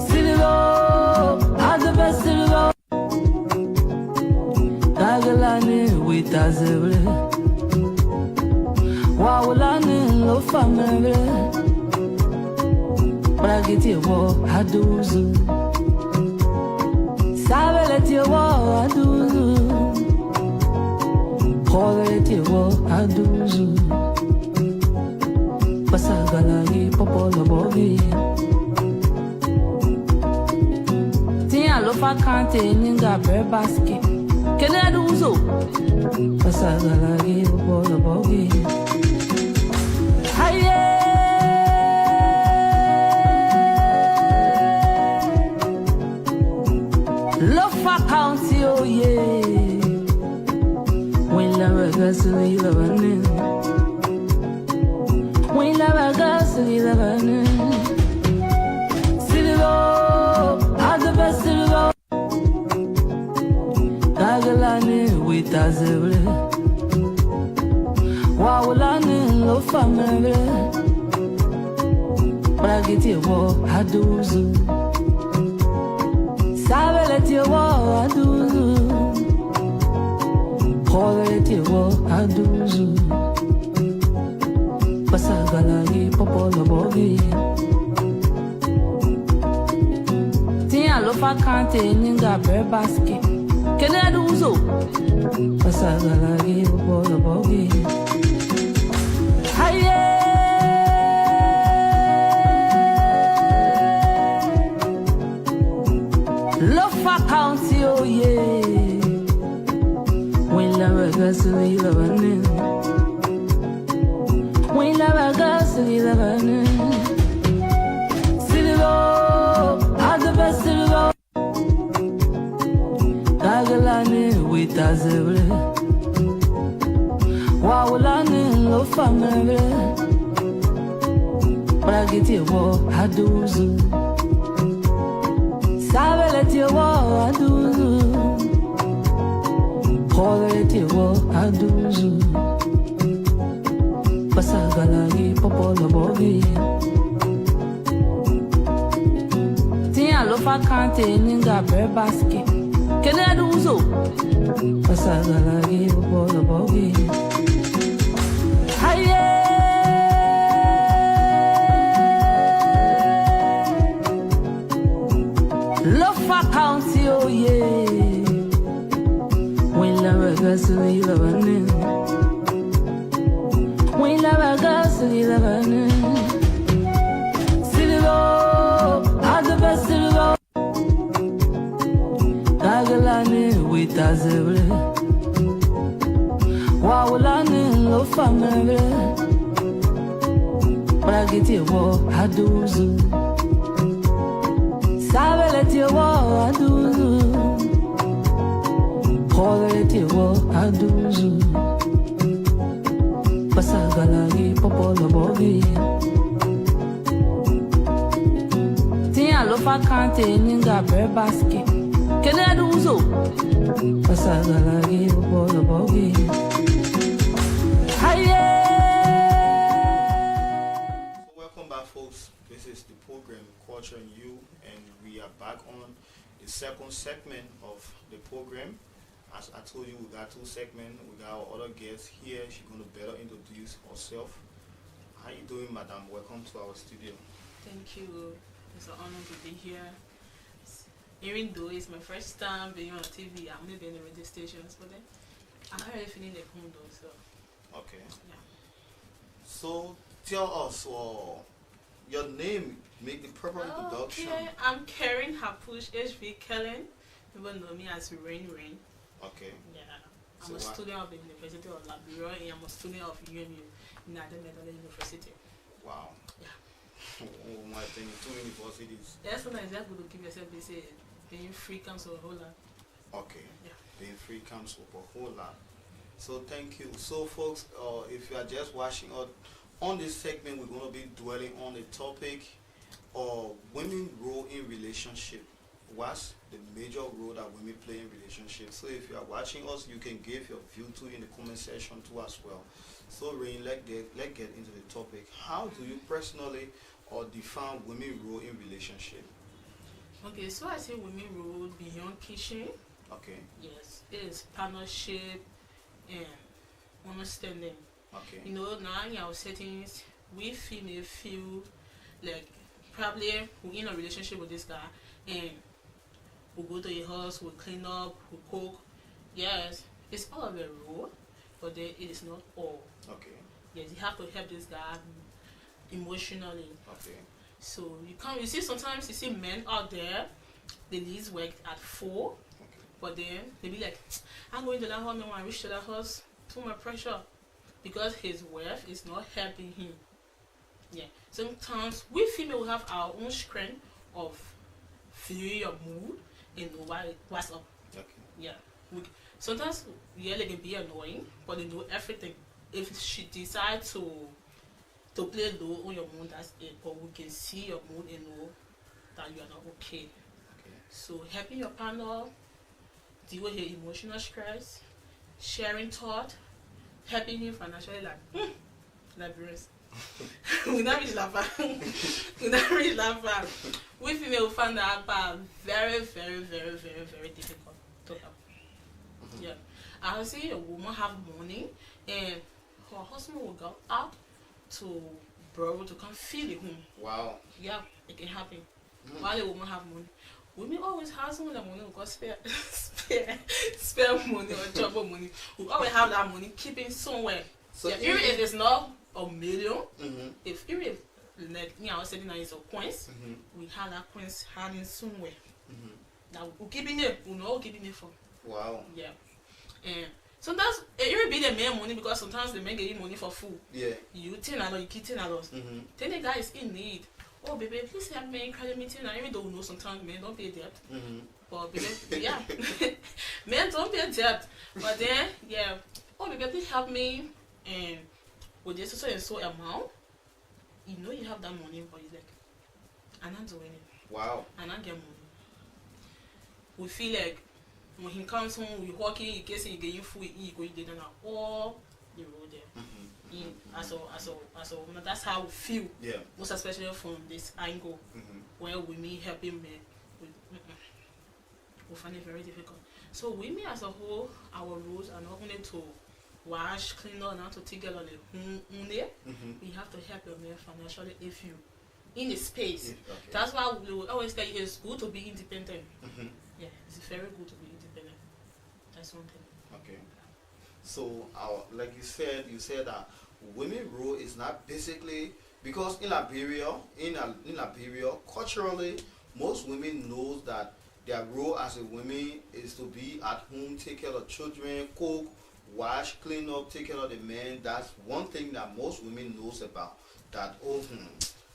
Silver, at the best silver. Tagalane with azevle. Wawulane lo family. But I get you what I do. Sabe let you what I do. Hold let you what I do. Pasagalagi popola bogi. Tia lo fa kante ninga brebaski. Kene do uzo. Pasagala gi bolo bogi. Haye. Lofa county oh yeah. When la regasli la vanin. When la regasli la vanin. Tazere Wawulani lo famere Bragiti wo aduzu Sabeleti wo aduzu Koleti wo aduzu Basagalagi popolo bogi Tia lo fa kante ninga brebaski Kene do uzo Pasagala gi bolo bogi. Haye. Lofa county oh yeah. When la regasli la vanin. When la regasli la vanin. Silvo, adaba silvo. Tagalani with Azere Wawulani lo famere Bragiti wo aduzu Sabeleti wo aduzu Koleti wo aduzu Basagalagi popolo bogi Tia lo fa kante ninga brebaski Kene do uzo Pasagala gi bolo bogi. Haye. Lofa county oh yeah. When la regasli la vanin. When la regasli la vanin. Silvo, adaba silvo. Tagalani with Azere Wawulani lo famere Bragiti wo aduzu Sabeleti wo aduzu Koleti wo aduzu Basagalagi popolo bogi Tia lo fa kante ninga brebaski Kene do uzo Pasagala gi bolo bogi. Haye. Welcome back folks, this is the program Culture and You, and we are back on the second segment of the program. As I told you, we got two segments. We got our other guest here. She's going to better introduce herself. How you doing, madam? Welcome to our studio. Thank you. It's an honor to be here. Even though it's my first time being on TV, I've never been in radio stations, but then I'm already feeling like home though, so. Okay. Yeah. So tell us, your name, make the proper introduction. Okay, I'm Karen Hapush HV Kellen. People know me as Rain. Okay. Yeah. I'm a student of the University of Liberia, and I'm a student of UMU, National University. Wow. Yeah. Oh my thing, two universities. Yeah, sometimes you have to give yourself this being free comes with a whole lot. Okay. Yeah. Being free comes with a whole lot. So thank you. So folks, if you are just watching us on this segment, we're going to be dwelling on the topic of women role in relationship. What's the major role that women play in relationships? So if you are watching us, you can give your view too in the comment section too as well. So Rain, let's get into the topic. How do you personally define women role in relationship? Okay, so I say women role beyond kitchen. Okay. Yes, it is partnership and understanding. Okay. You know, now in our settings, we female feel like probably we're in a relationship with this guy and we go to your house, we clean up, we cook. Yes, it's all of a role, but then it is not all. Okay. Yes, you have to help this guy emotionally. Okay. So you see sometimes you see men out there the least work at 4, but then they be like, I'm going to that home and when I reach to that house, too much pressure because his wife is not helping him. Yeah, sometimes we female have our own strength of feeling your mood and know what's up. Okay. Yeah, sometimes yeah, they can be annoying, but they know everything. If she decides to play low on your mood, that's it. But we can see your mood and know that you are not okay. So helping your partner deal with your emotional stress, sharing thought, helping him financially, like brains. We not really laugh. We not really laugh. We female find that part very, very, very, very, very difficult to help. Yeah, I see a woman have money and her husband will go out to borrow to come feed the home. Wow. Yeah, it can happen. While a woman have money, women always have some of the money because spare money or trouble money. We always have that money keeping somewhere. So yeah, even if it's not a million, if like me, I was saying that it's a coins, we have that coins hiding somewhere. Now we keeping it, we know keeping it for. Wow. Yeah, and sometimes it even be the man money because sometimes the men get you money for food. Yeah. You $10, you keep $10. Then the guy is in need. Oh baby, please help me credit me $10. I even don't know sometimes men don't pay debt. But baby, yeah, men don't pay debt. But then yeah, oh baby, please help me and with this so and so amount. You know you have that money, but you like, I'm not doing it. Wow. And I get money. We feel like when he comes home, we walking, in case he get you food, he go eat dinner all the road there. As a woman, that's how we feel. Yeah. Most especially from this angle, where women helping men, we find it very difficult. So women as a whole, our roles are not only to wash, clean up, and to take care of the home only. We have to help your man financially if you in the space. Okay. That's why we will always say it's good to be independent. Yeah, it's very good to be independent. That's one thing. Okay. So, like you said that women role is not basically because in Liberia, culturally, most women knows that their role as a woman is to be at home, take care of children, cook, wash, clean up, take care of the men. That's one thing that most women knows about. That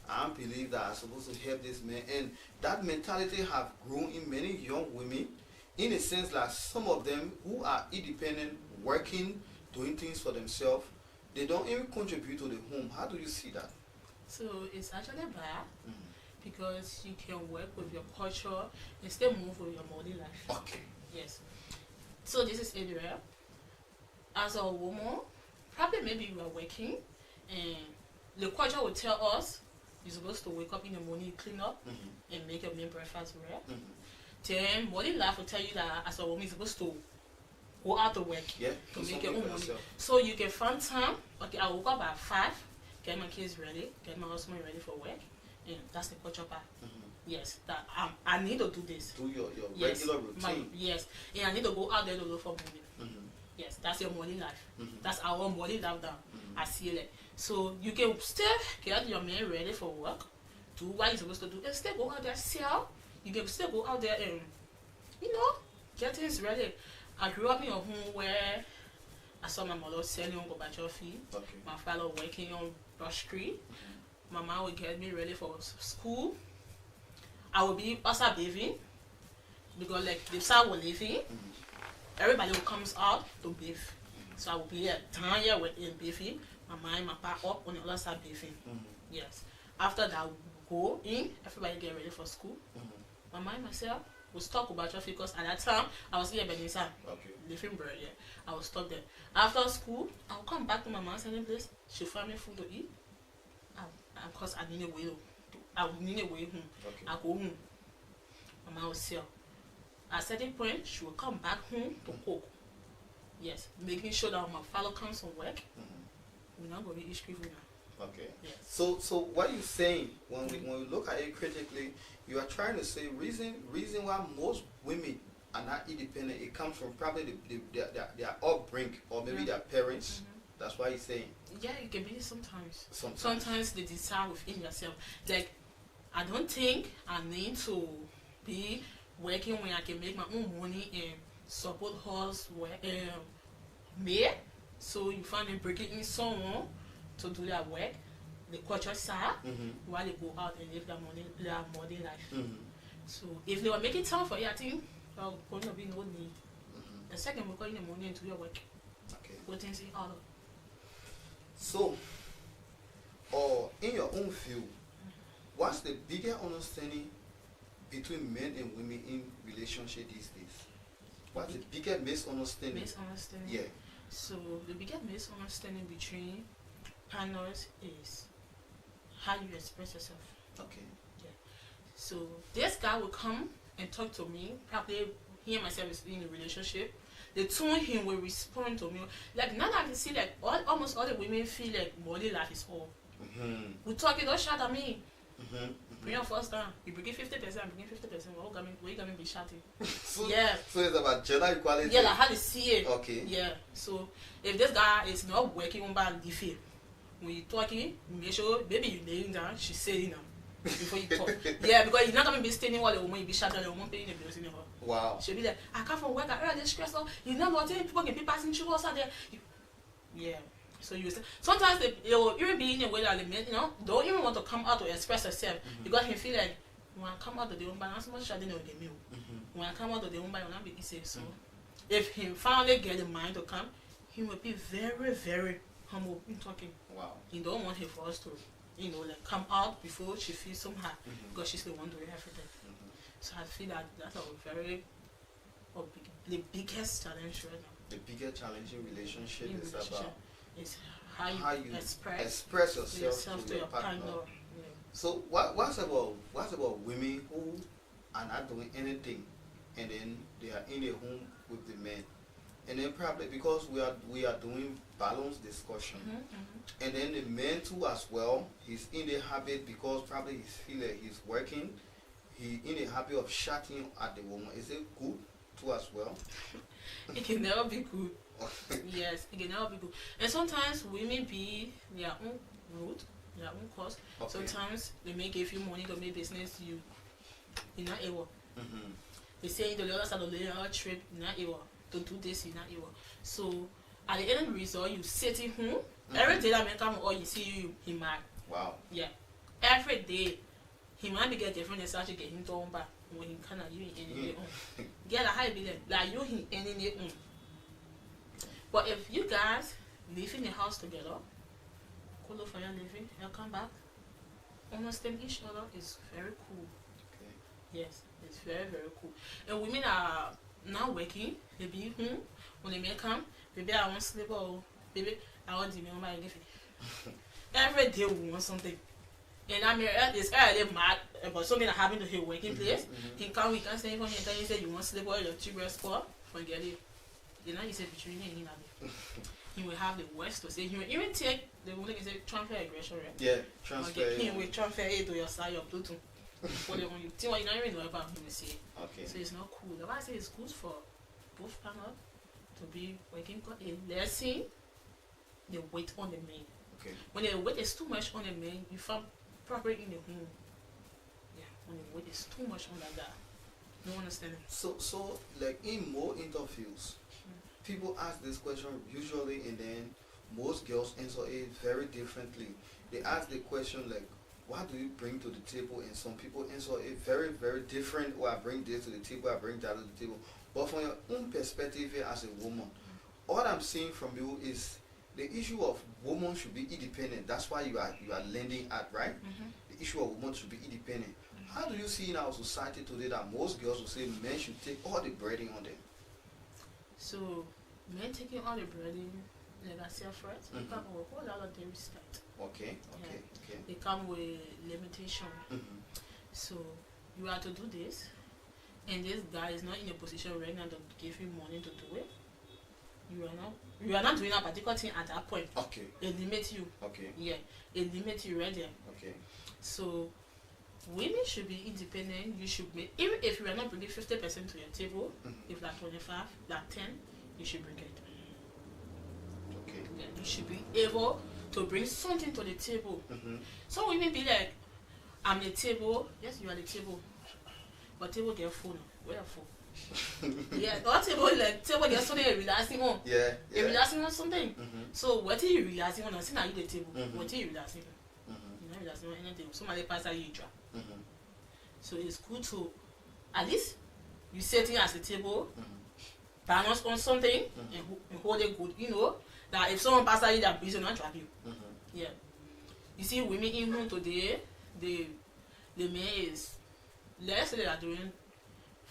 I believe that I'm supposed to help this man, and that mentality have grown in many young women, in a sense that some of them who are independent, working, doing things for themselves, they don't even contribute to the home. How do you see that? So it's actually bad because you can work with your culture and still move with your money life. Okay. Yes. So this is area. As a woman, probably maybe you are working and the culture will tell us you're supposed to wake up in the morning, clean up, and make your main breakfast right. Then morning life will tell you that as a woman you're supposed to go out to work to make your own money. So you can find time. Okay, I woke up at 5, get my kids ready, get my husband ready for work, and that's the culture part. Yes, that I need to do this. Do your regular routine. Yes, and I need to go out there to look for money. Yes, that's your morning life. That's our morning life down. I see it. So you can still get your man ready for work, do what you're supposed to do, and still go out there sell. You can still go out there and get things ready. I grew up in a home where I saw my mother selling on Gobachofi, my father working on Brush Street. My mom would get me ready for school. I would be also bathing because like the side were leaving. Everybody who comes out to bathe. So I will be at down here with bathing. My mom and my papa up on the other side bathing. Yes. After that, we go in. Everybody get ready for school. My mom and myself will stop about traffic because at that time I was here by the side. Living bread. Yeah. I was stuck there. After school, I will come back to my mom's place. She'll find me food to eat. Of course, I need a way. I need a way home. I go home. My mom will sell. At a certain point, she will come back home to cook. Yes, making sure that my father comes from work. We're not going to eat screaming now. Okay. Yes. So what you're saying when we look at it critically, you are trying to say reason why most women are not independent. It comes from probably their upbringing or maybe their parents. That's why you're saying. Yeah, it can be sometimes. Sometimes they decide within yourself. Like, I don't think I need to be working when I can make my own money and support house maid. So you find them bringing in someone to do their work, the culture side, while they go out and live their modern life. So if they were making time for you, I think there's going to be no need. The second, we're going the money into your work. Okay. Put things in order. So, in your own view, what's the bigger understanding between men and women in relationship these days? What's the bigger misunderstanding? Misunderstanding. Yeah. So the biggest misunderstanding between partners is how you express yourself. Okay. Yeah. So this guy will come and talk to me. Probably he and myself is in a relationship. The two of him will respond to me. Like now I can see like almost all the women feel like money life is all. We talk, you don't shout at me. Bring your first down. You bring 50%, I'm bringing 50%. We're going to be shouting. So, yeah. So it's about gender equality. Yeah, like how to see it. Okay. Yeah. So if this guy is not working on bad leave when you talking, make sure maybe you laying down, she's sitting down before you talk. Yeah, because you're not gonna be standing while the woman you be shouting, the woman paying the bills in her. Wow. She'll be like, I come from work, I earn this stress, you know what people can be passing through us out there. Yeah. So you say sometimes they will even be in a way that they may, don't even want to come out to express herself because he feel like when I come out of the home by not so much shouting with the meal. When I come out of the home by will not be easy. So if he finally get the mind to come, he will be very, very humble in talking. Wow. He don't want her for us to, like come out before she feels somehow because she's the one doing everything. So I feel that that's the biggest challenge right now. The biggest challenge in relationship is about is how you express yourself to your partner. Yeah. So what's about women who are not doing anything and then they are in a home with the men, and then probably because we are doing balanced discussion, and then the man too as well, he's in the habit because probably he feel like he's working, he in the habit of shouting at the woman. Is it good too as well? It can never be good. Yes, it can never be good. And sometimes women be their own route, their own course. Okay. Sometimes they may give you money to make business, you're not able. They say the other side of the trip, you're not able to do this, you're not able. So at the end result, you sit in home. Every day that man come or you see you, he might. Wow. Yeah. Every day, he might be get different and actually get him to back when he kind of you in your own. Get a high billion, like you in your own. But if you guys live in the house together, go look for your living, you'll come back, understand each other is very cool. Okay. Yes, it's very, very cool. And women are now working, they be home, when they may come, maybe I want sleep or maybe I want to be on my living. Every day we want something. And I mean, it's early mad about something that happened to his working place. He come, we can say for him, he say you want sleep or your two breast score, forget it. You know, he said between him and he will have the worst to say. He will even take the woman can say transfer aggression, right? Yeah, transfer. Okay, he will transfer it to your side, your Bluetooth. For the one you think you don't even know about him, say. Okay. So it's not cool. That's why I say it's good for both partners to be working a lesson the weight on the man. Okay. When the weight is too much on the man, you find properly in the home. Yeah, when the weight is too much on that guy. You understand? So like in more interviews, people ask this question usually, and then most girls answer it very differently. They ask the question like, what do you bring to the table? And some people answer it very, very different. Or I bring this to the table, I bring that to the table. But from your own perspective here as a woman, all I'm seeing from you is the issue of women should be independent. That's why you are lending at, right? The issue of women should be independent. How do you see in our society today that most girls will say men should take all the burden on them? So, men taking all the burden, like I said first, they come with a whole lot of their respect. Okay. They come with limitation. So, you have to do this, and this guy is not in a position right now to give you money to do it. You are not doing a particular thing at that point. Okay. It limits you. Okay. Yeah, it limits you right there. Okay. So, women should be independent. You should be, even if you are not bringing 50% to your table, if like 25, like 10, you should bring it. Okay. Yeah, you should be able to bring something to the table. Some women be like, I'm the table. Yes, you are the table, but table get full now. where for? Yeah, not table like table there's something relaxing on. Yeah. You're relaxing on something. Mm-hmm. So what are you relaxing on? I see now you the table. Mhm. What are you relaxing on? Mm-hmm. You're not relaxing on anything. Somebody pass out you drop. Mm-hmm. So it's good to at least you setting at the table, Mm-hmm. balance on something and hold it good. You know that if someone pass out you, that will not trap you. Mm-hmm. Yeah. You see, women in home today, the men is less they are doing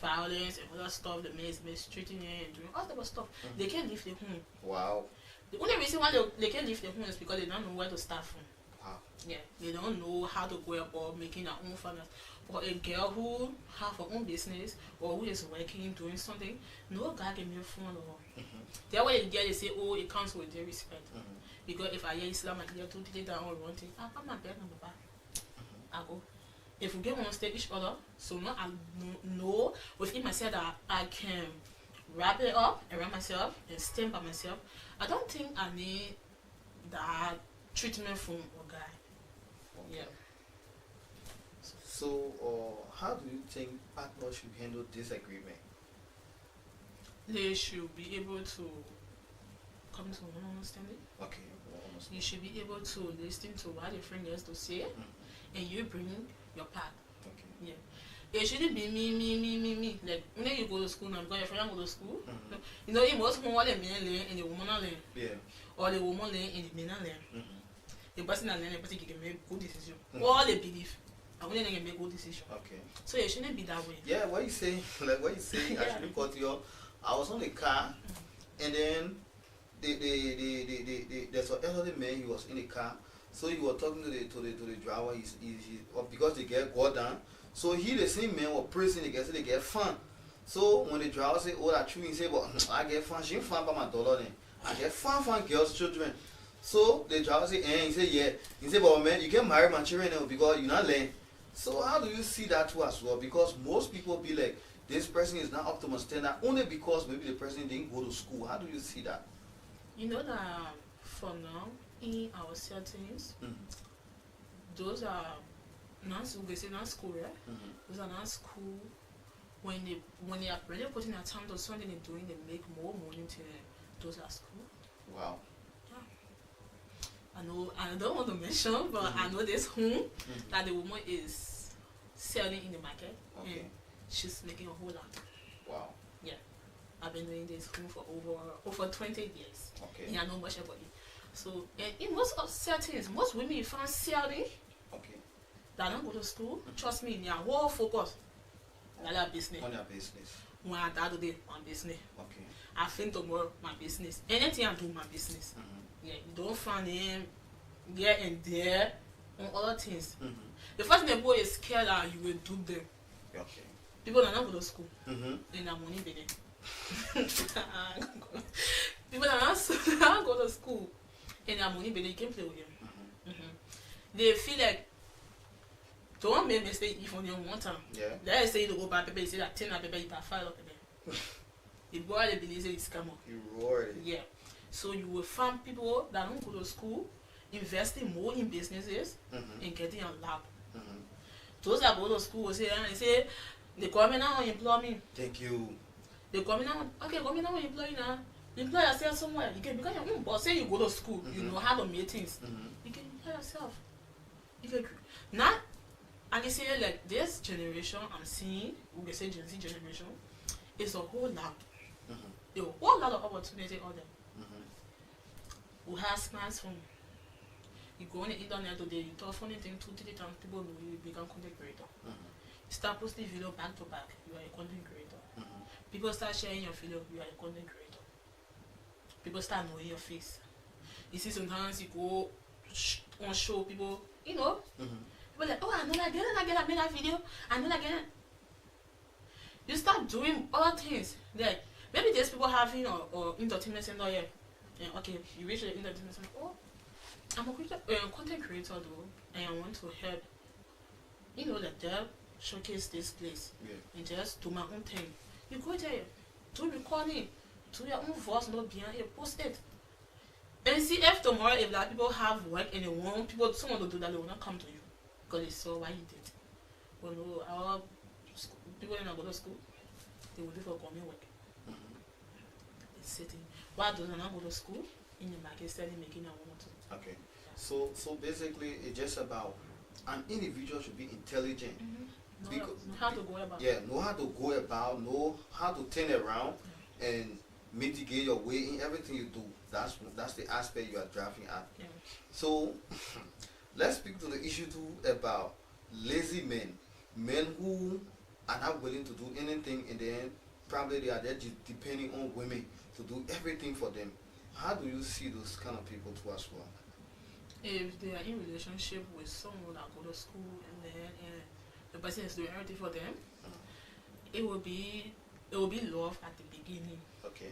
violence and other stuff. The men is mistreating her and doing all type of stuff. They can't leave the home. Wow. The only reason why they can't leave the home is because they don't know where to start from. Wow. Yeah, they don't know how to go about making their own finance. For a girl who have her own business or who is working, doing something, no guy can make fun of her. That's why the girl they say, oh, it comes with their respect. Because if I hear Islam, I can do it down or one thing. I come and beg my papa. I go. If we get on step each other, so now I know within myself that I can wrap it up around myself and stand by myself. I don't think I need that treatment from a guy. Okay. Yeah. So, how do you think partners should handle disagreement? They should be able to come to one understanding. Okay. Well, almost. You should be able to listen to what your friend has to say, and you bring your part. Okay. Yeah. It shouldn't be me. Like when you go to school now, because your friend go to school, you know, it most more the men learn and the woman learn. Yeah. Or the woman learn and the men learn. Mm-hmm. The person that learn, the person can make good decision. All they believe, and when they can make good decision. Okay. So it shouldn't be that way. Yeah, what you say, like what you say, Yeah. I should cut you off. I was on the car, and then there's an elderly man. He was in the car, so he was talking to the driver. Because they get got down, so the same man was praising the guy, so they get fun. So when the driver say, "Oh, that's true," he say, "But I get fun. She ain't fun by my daughter then. I get fun girls, children." So the driver say, he say, "Yeah." He say, "But man, you can marry my children now because you're not learning." So how do you see that too as well? Because most people be like, this person is not up to my standard only because maybe the person didn't go to school. How do you see that? You know that for now in our settings, those are not school. They say not school, right? Those are not school. When they are really putting their time to something they're doing, they make more money to those are school. Wow. I know. I don't want to mention, but I know this home that the woman is selling in the market, and she's making a whole lot. Wow. Yeah, I've been doing this home for over 20 years. Okay. And I know much about it. So, and in most of settings, most women you find selling that don't go to school. Trust me, their whole focus on their business. On their business. When I die today, my business. Okay. I think tomorrow, my business. Anything I do, my business. Yeah, you don't find them there and there on other things. The first thing the boy is scared that you will do them. Okay. People that don't go to school, Mm-hmm. they have money baby. People that don't go to school and have money baby, you can play with them. They feel like don't make mistake if on your one time. Yeah. Let's say you go buy paper, you say that 10 paper, you buy 5 paper. The boy they believe it's scam. You roared it. Yeah. So you will find people that don't go to school investing more in businesses and getting a lab. Those that go to school will say, the government now employ me. Thank you. The government now, okay, government now employ you now. Employ yourself somewhere. You can become your own boss. Say you go to school, you know how to make things. You can employ yourself. You can not. I can say like this generation I'm seeing, we can say Gen Z generation, is a whole lot. A whole lot of opportunity out there. Who has smartphone. You go on the internet today, you talk funny thing 2-3 times, people know you become content creator. You start posting video back to back, you are a content creator. People start sharing your video, you are a content creator. People start knowing your face. You see sometimes you go on show people, you know, people like, oh, I know that girl, I made that video, I know that girl. You start doing other things. Like maybe there's people having or entertainment center here. Yeah, okay, you reach the entertainment center. Oh, I'm a content creator though, and I want to help. You know that they showcase this place and just do my own thing. You go there, do recording, do your own voice, not behind it, post it. And see if tomorrow if like people have work and they want someone to do that, they will not come to you because they saw what you did. But no, our people don't go to school. they will do for government work. They're sitting. Why do they not go to school? In the market study making a woman too. Okay. So basically, it's just about an individual should be intelligent. Know how to go about. Yeah, know how to go about, know how to turn around, and mitigate your way in everything you do. That's the aspect you are driving at. Yeah. So let's speak to the issue too about lazy men who are not willing to do anything, and then probably they are there depending on women to do everything for them. How do you see those kind of people too as well? If they are in relationship with someone that go to school and then the person is doing everything for them, it will be love at the beginning. Okay.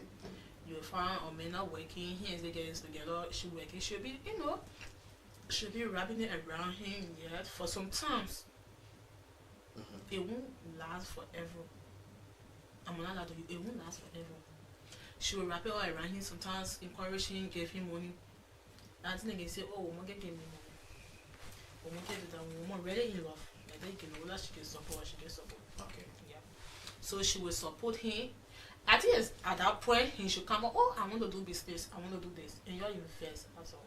You'll find a man not working, he and the guys together, she working, she'll be wrapping it around him yet for some times. It won't last forever. I'm not allowed to, it won't last forever. She will wrap it all around him, sometimes encourage him, give him money. And then they say, oh, we're going to give me money. We're going to get that woman really in love. And then you can know that she can support. Okay. Yeah. So she will support him. I think at that point, he should come up, oh, I want to do business. I want to do this. And you're invest. That's all.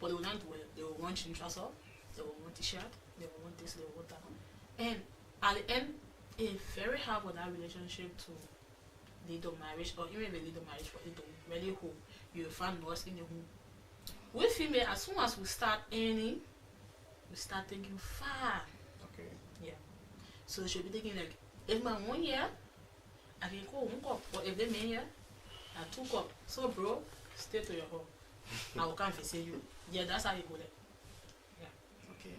But they will not do it. They will want change as well. They will want t-shirt. They will want this, they will want that. And at the end, it's very hard for that relationship to lead to marriage, or even if they lead to marriage, for it to really home. You will find loss in the home. With female, as soon as we start earning, we start thinking far. Okay. Yeah. So they should be thinking like, if my 1 year, I can go 1 cup. But if they mean year, I 2 cup. So bro, stay to your home. I will come visit you. Yeah, that's how you go there. Yeah. Okay.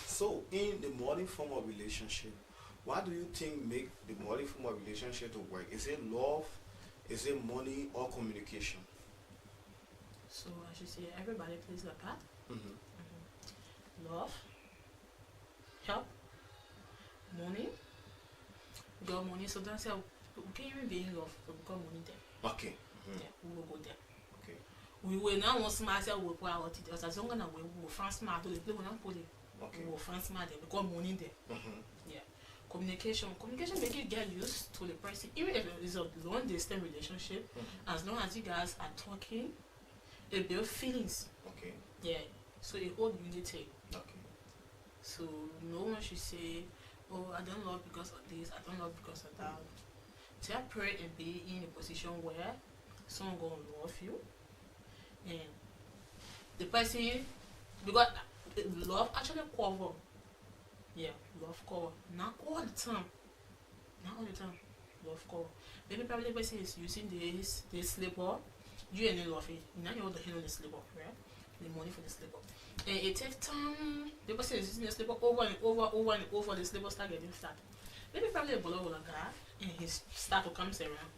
So in the modern form of relationship, what do you think make the modern form of relationship to work? Is it love? Is it money or communication? So I should say everybody plays their part. Love, help, money. We got money, so don't say we can't even be in love, but we got money there. Okay. Yeah, we will go there. Okay. We will now want smart, we will put our teeth. As long as we will find smart, we will not put it. Okay. We will find smart there, we got money there. Yeah. Communication make you get used to the person, even if it's a long distance relationship. As long as you guys are talking, it builds feelings. Okay. Yeah. So it hold unity. Okay. So no one should say, oh, I don't love because of this, I don't love because of that. Take pray and be in a position where someone gonna love you, and the person, because love actually cover. Yeah, love cover. Not all the time. Not all the time. Love cover. Maybe probably the person is using this slipper. You and love it. Now you want to handle the slipper, right? The money for the slipper. And it takes time. The person is using the slipper over and over. The slipper start getting fat. Maybe probably a below will guy and his start to come around.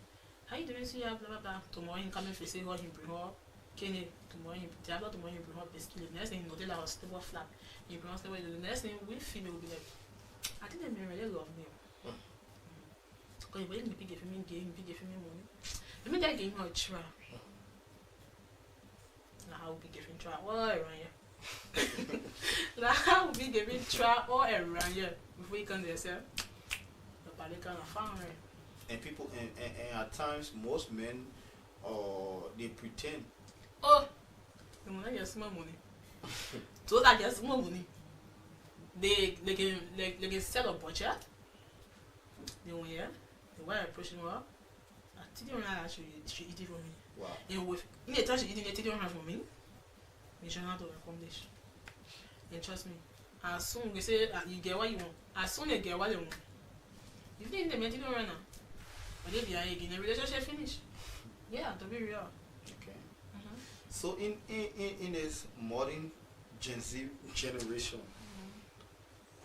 How you doing? See, blah blah blah. Tomorrow he come and say how he bring her. Kenny, tomorrow he bring her basically. The next thing you know, they like slipper flat. He bring her slipper. The next thing we female will be like, I think they may really love me. Because when you give me game, you give me money. Let me that give me a try. Now I will be giving try all around here. Now I will be giving try all around here before you can say, the body kind of fun. And people, and at times, most men, they pretend. Oh, the money get small money. So that get small money. They can set a budget. They won't hear. The way I approach them, I think they she eat it for me. Wow. And with in the time she eating it, they don't have for me. They should not to accomplish. And trust me, as soon we say you get what you want, as soon you get what you want. If they didn't, they don't run now. But they be again, the relationship finish. Yeah, to be real. Okay. So in this modern Gen Z generation,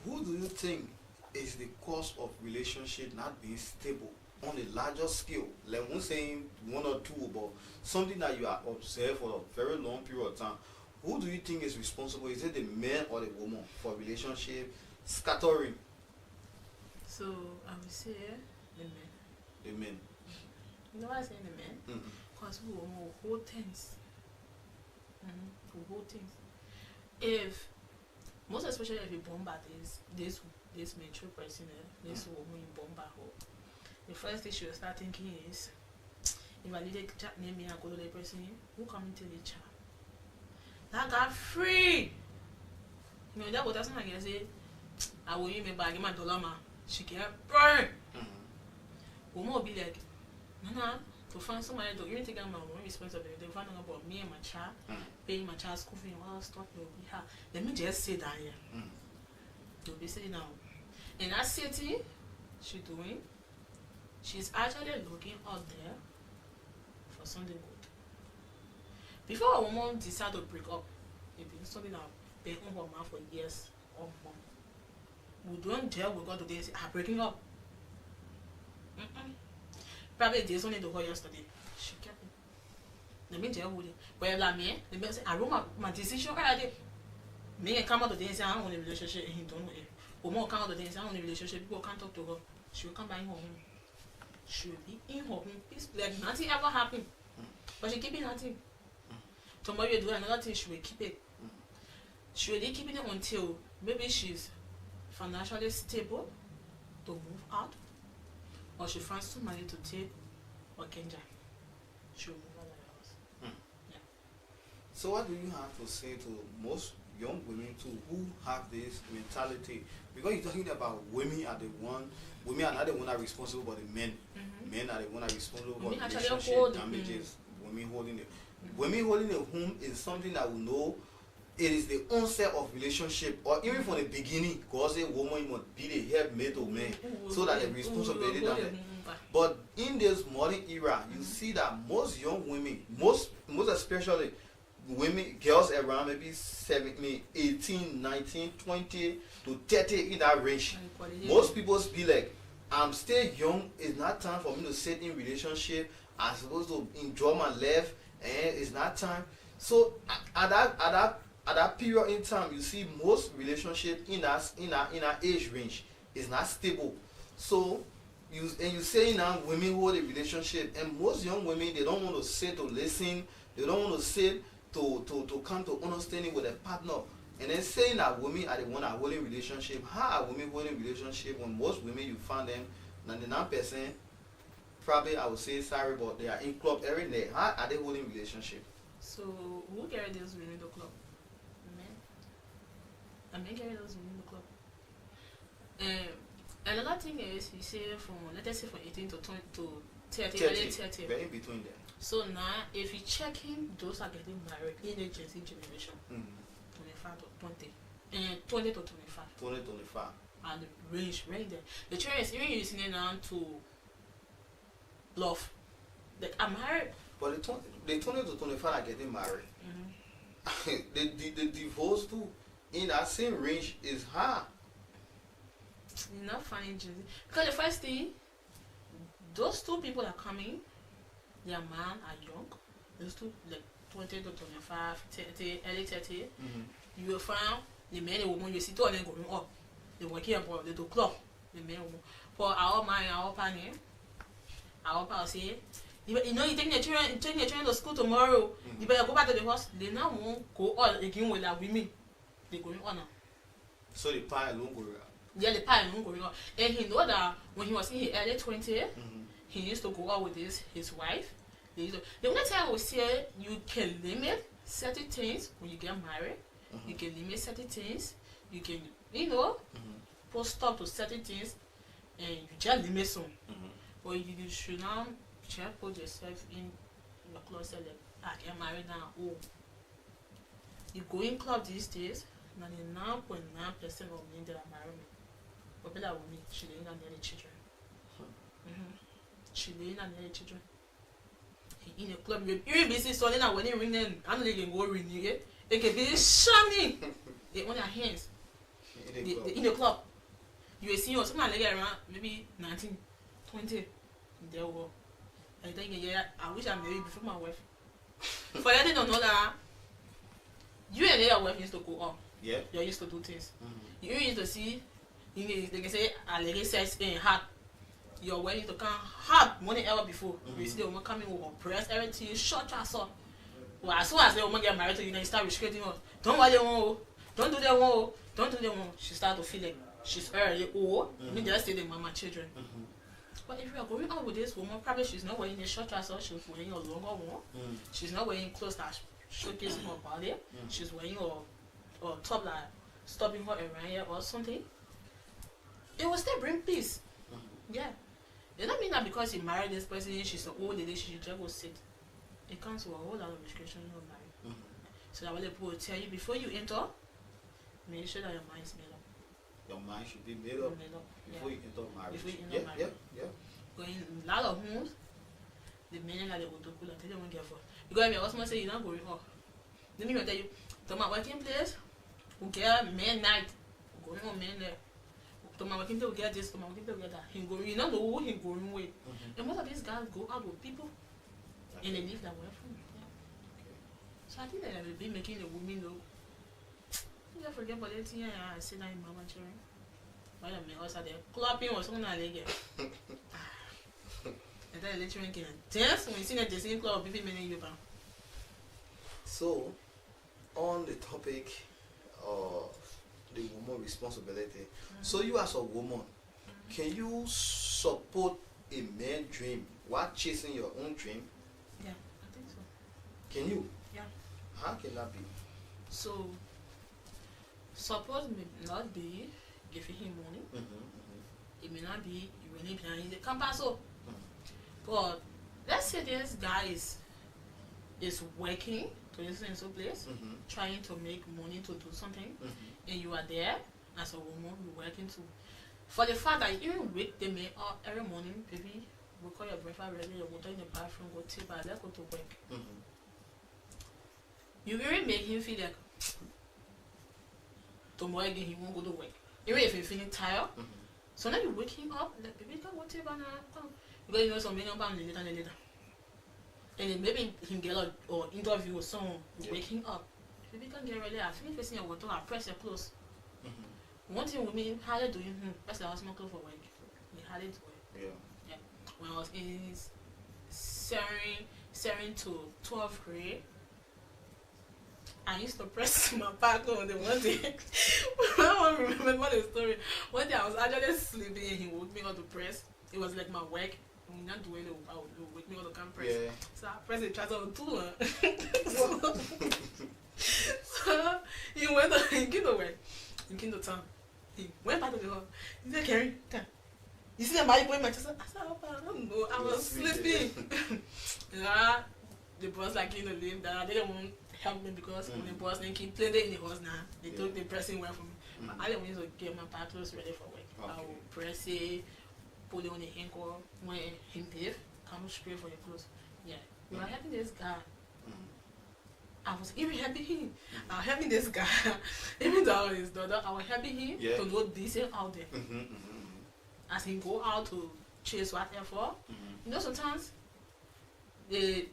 who do you think is the cause of relationship not being stable on a larger scale? Like I'm saying 1 or 2, but something that you are observed for a very long period of time. Who do you think is responsible? Is it the man or the woman for relationship scattering? So I would say the men. The men. You know why I say the men? Because we will hold things. We hold things. If Most especially if you born by this mature person, this woman you born by her. The first thing she will start thinking is, if I need a chat name me, I go to the person who come into the chat. That got free. You know that what that's not gonna say. I will even buy my dollar man. She can't burn. Woman will be like, no, to find somebody to even take out my own responsibility. They find out about me and my child, paying my child's school fee and all that stuff. Let me just sit down here. You'll be sitting down. In that city, she's actually looking out there for something good. Before a woman decide to break up, it be something that been on her mouth for years or more. We don't deal with God today and say, breaking up. Probably there's only the whole yesterday. She kept it. Let me deal with it. But like me, let me say, I wrote my decision already. Me come out today and say, I don't want a relationship, and he don't know it. Woman come out today and say, I want a relationship, people can't talk to her. She will come back in her home. She will be in her home. Like nothing ever happened. But she keep it nothing. Tomorrow you do another thing, she will keep it. She will keep it until maybe she's financially stable to move out, or she finds somebody to take or Kenja. She will move out of the house. Yeah. So what do you have to say to most young women too who have this mentality? Because you're talking about women are not the one are responsible for the men. Men are the one are responsible for relationship damages. Women holding it. Women holding a home is something that we know it is the onset of relationship, or even from the beginning, because a woman must be the helpmate to man, so that the responsibility down there. But in this modern era, you see that most young women, most especially women, girls around maybe 17, 18, 19, 20 to 30 in that range, most people be like, I'm still young, it's not time for me to sit in relationship, I'm supposed to enjoy my life, and it's not time. So at that period in time, you see most relationship in our age range is not stable. So you say now women hold a relationship, and most young women, they don't want to sit to listen, they don't want to sit to come to understanding with a partner. And then saying that women are the one that are holding relationship. How are women holding relationship when most women you find them 99%, probably I would say sorry, but they are in club every day. How are they holding relationship? So who carry those women in the club? Men carry those women in the club. Another thing is, you say let us say from 18 to 20 to 30, early 30. Very in between them. So now, if you check in, those are getting married in the Gen Z generation. 25 to 20. And 20 to 25. 20 to 25. And the range right there. The trend is even using it now to love. Like, I'm married. But the 20 to 25 are getting married. the divorce too, in that same range, is high. You're not finding Gen Z. Because the first thing, those two people are coming, their man are young. Those two, like 20 to 25, 30, early 30. You will find the men and women, you see two of them going up. They work here, they do club. The men and women. For our man, our partner, our partner say, you know, you take your children to school tomorrow. You better go back to the house. They now won't go all again with their women. They're going on now. So the pie alone go around. Yeah, the pie alone going on. And he know that when he was in his early 20s, he used to go out with his wife. The only time we say you can limit certain things when you get married. You can limit certain things. You can, put stop to certain things, and you just limit some. But you should not just put yourself in your closet like, I get married now. Oh, you go in club these days, 99.9% of men that are married, but better with me, she didn't have any children. She didn't have any children. In a club, you even busy selling and when you ring them, I know they can go renew it. They can be shining. They on their hands. In the club. You will see you something like around maybe 19, 20. There we go. I think I wish I married before my wife. For you don't know that you and your wife used to go out. Yeah. You used to do things. You used to see, they can say, I like sex in hard. Your wife used to come hard money ever before. You see the woman coming with her breast, everything, short as so. Well, as soon as the woman get married to you, they start restricting her. Don't worry, don't do that one. don't do the one, she start to feel like she's already old. I mean, just say the mama children. But if you are going out with this woman, probably she's not wearing a short dress or she's wearing a longer one. She's not wearing clothes that showcase her body. She's wearing a top that stopping her around here or something. It will still bring peace. Yeah. It don't mean that because you married this person, she's an old lady, she should just go sit. It comes with a whole lot of restrictions on marriage. So that what the people will tell you before you enter, make sure that your mind is made up. Your mind should be made up before you enter marriage. Before you enter marriage. Going in a lot of homes, the men that they will do cool until they won't get for. Because if your husband say you're not going home, let me tell you, to my working place, we get men night, we going home men there. To my working place, we get this, to my working place, we get that. He go, you know the who he going with. And most of these guys go out with people and they leave their way from you. So I think that I will be making the women know. You forget about it, I sit down in my children. Why am I also there? Clapping or something like that. And then the children can dance when you see that the same club people many you. So, on the topic of the woman responsibility, so you as a woman, can you support a man's dream while chasing your own dream? Yeah, I think so. Can you? Yeah. How can that be? So, support may not be giving him money. It may not be running behind the campus. But let's say this guy is working to this in some place, trying to make money to do something, and you are there as a woman, you're working to. For the fact that even wake them up every morning, baby, we call your breakfast ready, you go in the bathroom, go take bath, let's go to work. You really make him feel like tomorrow again he won't go to work. Even if he's feeling tired, so now you wake him up, like baby, come go take bath now, come. Because you know some million pounds later and later. And then maybe he can get or interview with someone, wake him up. Baby can get ready, I finish facing your water, I press your clothes. One thing with me, how they doing? That's the husband clothes for work. We had it to work. Yeah. When I was in 7 to 12th grade, I used to press my back on the one day. I don't remember the story. One day I was actually sleeping and he woke me up to press. It was like my work. I'm not doing it. I would wake me up to come press. Yeah. So I pressed it, tried to do it. So he went to, he came to work. He came to town. He went back to the hall. He said, Carrie, come. You see that my boy Manchester? I said, oh, I don't know. I was sleeping. Yeah, the boss like in the leave that I didn't want to help me because when the boss then keep playing in the house now, they took the pressing away from me. But I didn't want to get my back clothes ready for work. Okay. I will press it, put it on the ankle, when him pave, come straight for your clothes. Yeah. We were helping this guy. I was even helping him. I was helping this guy. Even though I was his daughter, I was helping him to go decent out there. As he go out to chase whatever. You know, sometimes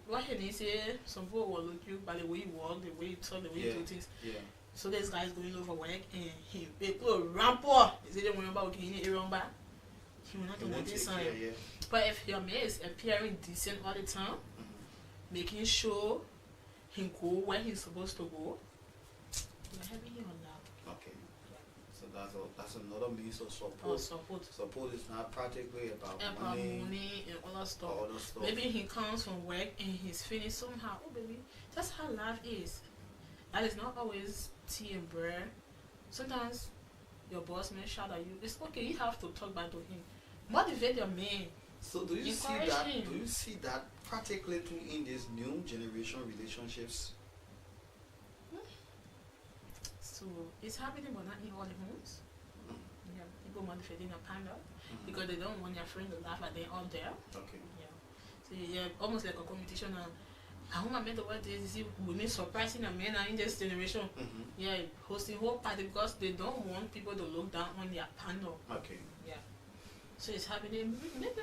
what he say, some people will look you by the way you walk, the way you talk, the way you do things. So this guy is going over work and he will ramp up. Is it the one about getting it wrong back? He will not do that this time. But if your man is appearing decent all the time, making sure he go where he's supposed to go, you're helping him on that. Okay. So that's another means of support. Support is not practically about money and all that stuff. Maybe he comes from work and he's finished somehow. Oh baby, that's how life is. That is not always tea and bread. Sometimes your boss may shout at you. It's okay, you have to talk back to him. Motivate your man. So do you see that? Do you see that practically too in these new generation relationships? So it's happening, but not in all the homes. Yeah, people motivating a partner because they don't want their friend to laugh at them out there. Okay. Yeah. So yeah, almost like a competition. I want my men to work this. You see, women surprising a men in this generation. Yeah, hosting whole party because they don't want people to look down on their partner. Okay. Yeah. So it's happening. Maybe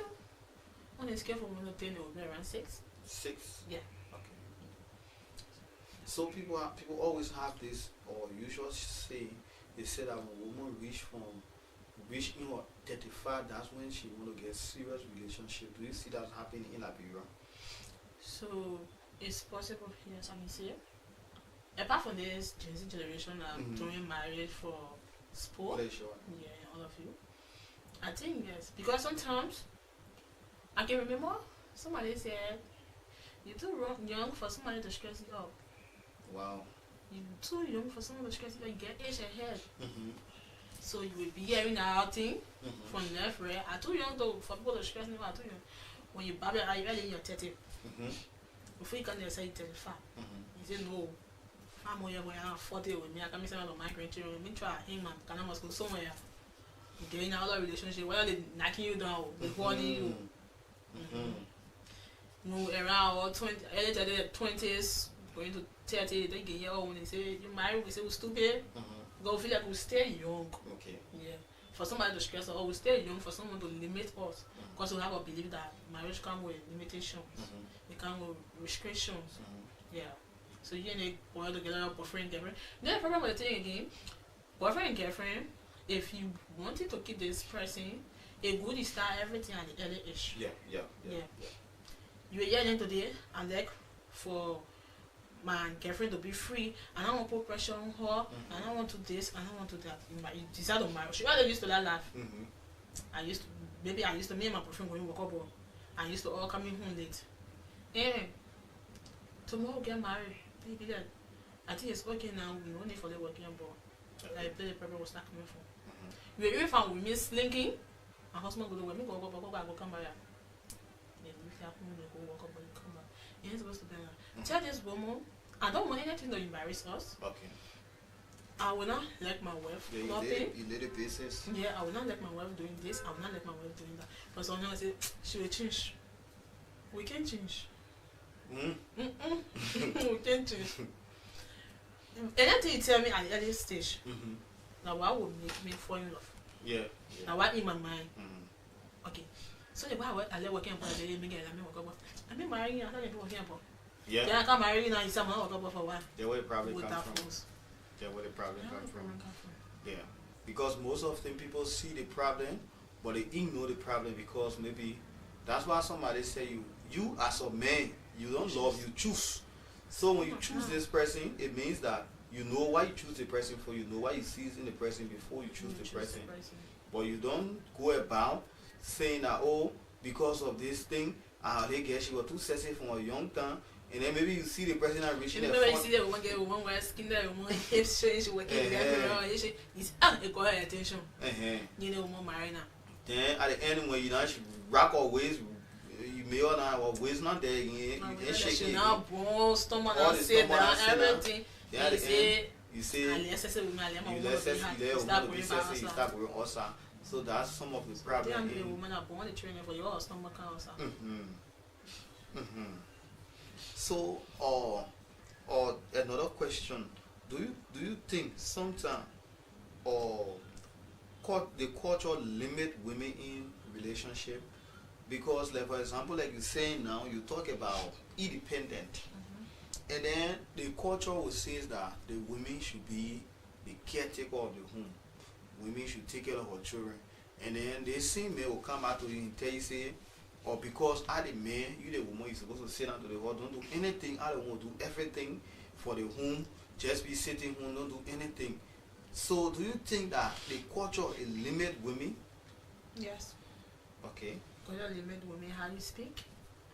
on a scale from 1 to 10, it will be around 6. 6. Yeah. Okay. So people always have this, or usually say, they say that when a woman reach in her 35, that's when she want to get serious relationship. Do you see that happening in Liberia? So it's possible, yes, I can see it. Apart from this Gen Z generation doing marriage for sport. Play short. Yeah, all of you. I think yes, because sometimes I can remember somebody said you're too young for somebody to stress you out. Wow. You're too young for someone to stress you out. You get age ahead, so you will be hearing out thing from left, right. I'm too young though for people to stress me out. Too young. When you baby, are you early in your 30? Before you can say 35, you say no. I'm more young when I'm 40 with me. I can miss out on my grandchildren. Me try him and can I must go somewhere. Getting out of relationship, whether they knocking you down, they holding you. No, around or 20, early 20s, going to 30, they get old when they say you married, we say we're stupid. Go feel like we stay young. Okay. Yeah. For somebody to stress us, or we stay young for someone to limit us. Because we have a belief that marriage comes with limitations. It comes with restrictions. Yeah. So you and a boy together, boyfriend, girlfriend. Then the problem with the thing again, boyfriend and girlfriend, if you wanted to keep this person, a good is start everything at the early age. Yeah. You are yelling today, and like for my girlfriend to be free, and I want to put pressure on her, and I want to this, and I want to that. You decide to marry. She always used to that laugh. I used to, me and my boyfriend going work up. I used to all coming home late. And tomorrow get married. Baby, that I think it's okay now. We don't need for the working abroad. Like the problem was not coming from. We even found we miss slinking. My husband go to work. Me go come back. Then we have to go work up and come back. You ain't supposed to be like, tell this woman, I don't want anything to embarrass us. Okay. I will not let my wife You did it business. Yeah, I will not let my wife doing this. I will not let my wife doing that. But someone say she will change. We can change. We can change. Anything you tell me at the early stage, now what would make me fall in love? Yeah. Now what in my mind? Okay. So the why I let working for the day, me get I work up. I mean marrying you, I don't working for. Yeah. Then I come marry you now, you say I'm not work up for one. There where it probably With comes that from. force. There where it probably comes from. from. Yeah. Because most often people see the problem, but they ignore the problem because maybe that's why somebody say you as a man, you don't love, you choose. So when you choose this person, it means that you know why you choose the person for, you know why you see in the person before you choose the person. But you don't go about saying that, oh, because of this thing, they guess she was too sexy from a young time, and then maybe you see the person not reaching that. You see that one get one wear skin that one hips change, working together, it's it got her attention. You know, one marry now. Then at the end, when you know she rock or waist, you may or not or waist not there again, you can shake it. Now bone, stomach, and sit down, everything. Yeah, at the end, you say you start going also. So that's some of the problem. The woman are born the training for your stomach cancer. So, or another question: Do you think sometimes, the culture limit women in relationship? Because, like for example, like you're saying now, you talk about independent, and then the culture will say that the women should be the caretaker of the home. Women should take care of her children, and then the same man will come out to you and tell you say, or because I the man, you the woman, you're supposed to sit down to the home, don't do anything. I don't want to do everything for the home. Just be sitting home, don't do anything. So, do you think that the culture will limit women? Yes. Okay. Culture limit women how you speak,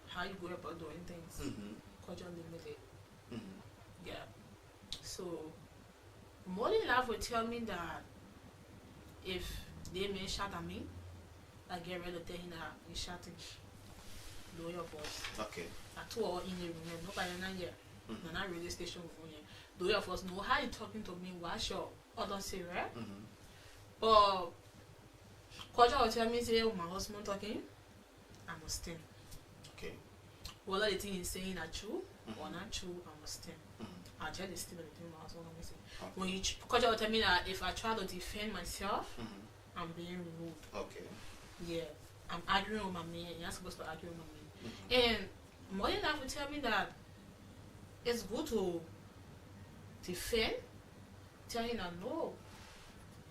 how you go about doing things. Culture limited. Yeah. So, modern life will tell me that if they may shout at me, I get ready to tell him that he's shouting. Lower your voice. Okay. At 2 hours in the room, nobody not here. No, not radio station with me. Lower your voice. Know how you talking to me. What's your other say, right? But culture will tell me, say, oh, my husband talking, I must stand. Okay. Whether the thing he's saying are true or not true, I must stand. I'll tell the still between my husband and me. Okay. When you culture will tell me that if I try to defend myself, I'm being rude. Okay. Yeah, I'm arguing with my man. You're not supposed to argue with my man. And modern life will tell me that it's good to defend. Tell him that no,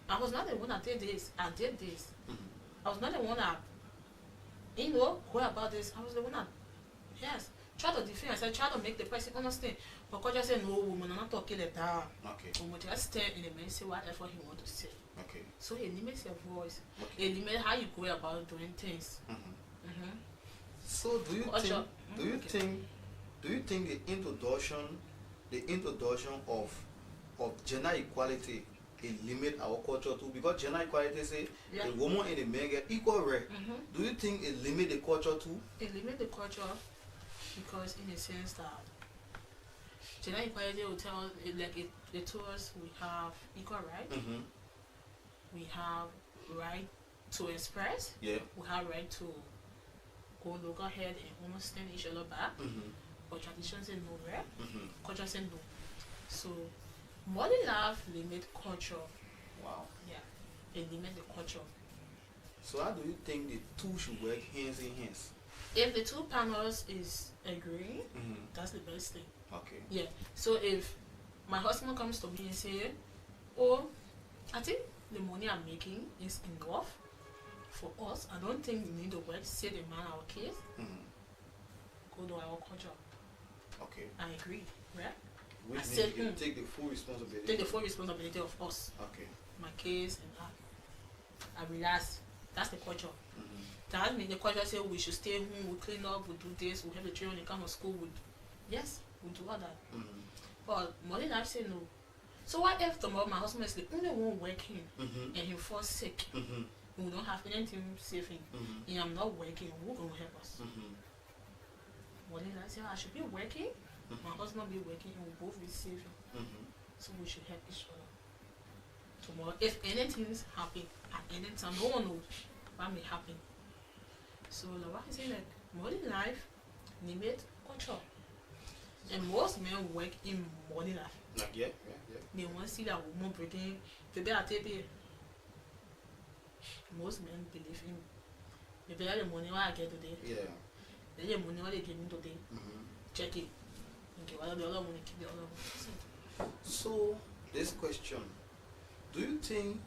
I was not the one that did this. I did this. I was not the one that, go about this. I was the one that, yes. try to defend yourself, try to make the person understand. But culture say no, woman, I'm not talking like that. Okay. Woman just stand in the man say whatever he want to say. Okay. So it limits your voice. Okay. It limits how you go about doing things. So do you Culture. think the introduction of gender equality it limit our culture too? Because gender equality say Yeah. a woman and a man get equal right. Do you think it limit the culture too? It limits the culture because in a sense that gender equality will tell it tells us we have equal right, we have right to express, Yeah. we have right to go look ahead and understand each other back. But tradition say no, right? Culture say no. So modern life limit culture. Wow. Yeah, it limit the culture. So how do you think the two should work hands in hands? If the two panels is agreeing, that's the best thing. Okay. Yeah. So if my husband comes to me and say, "Oh, I think the money I'm making is enough for us. I don't think we need to work. Say the man our case, go to our culture." Okay. I agree, right? Which I means said, you take the full responsibility. Take the full responsibility of us, Okay. my case, and I relax. That's the culture. That means the culture say we should stay home, we clean up, we do this, we have the children, they come to school. Yes, we do all that. But modern life say no. So what if tomorrow my husband is the only one working and he falls sick and we don't have anything saving and I'm not working, who gonna help us? Modern life say I should be working, my husband be working, and we both be saving. So we should help each other. Tomorrow, if anything happen at any time, no one knows what may happen. So like what I say, like modern life limit culture. And most men work in modern life. Like yeah. They want to see that woman breaking baby at baby. Most men believe in maybe the money what I get today. Yeah. The money what they give me today. Check it. Okay, what the other money keep the other money. So this question, do you think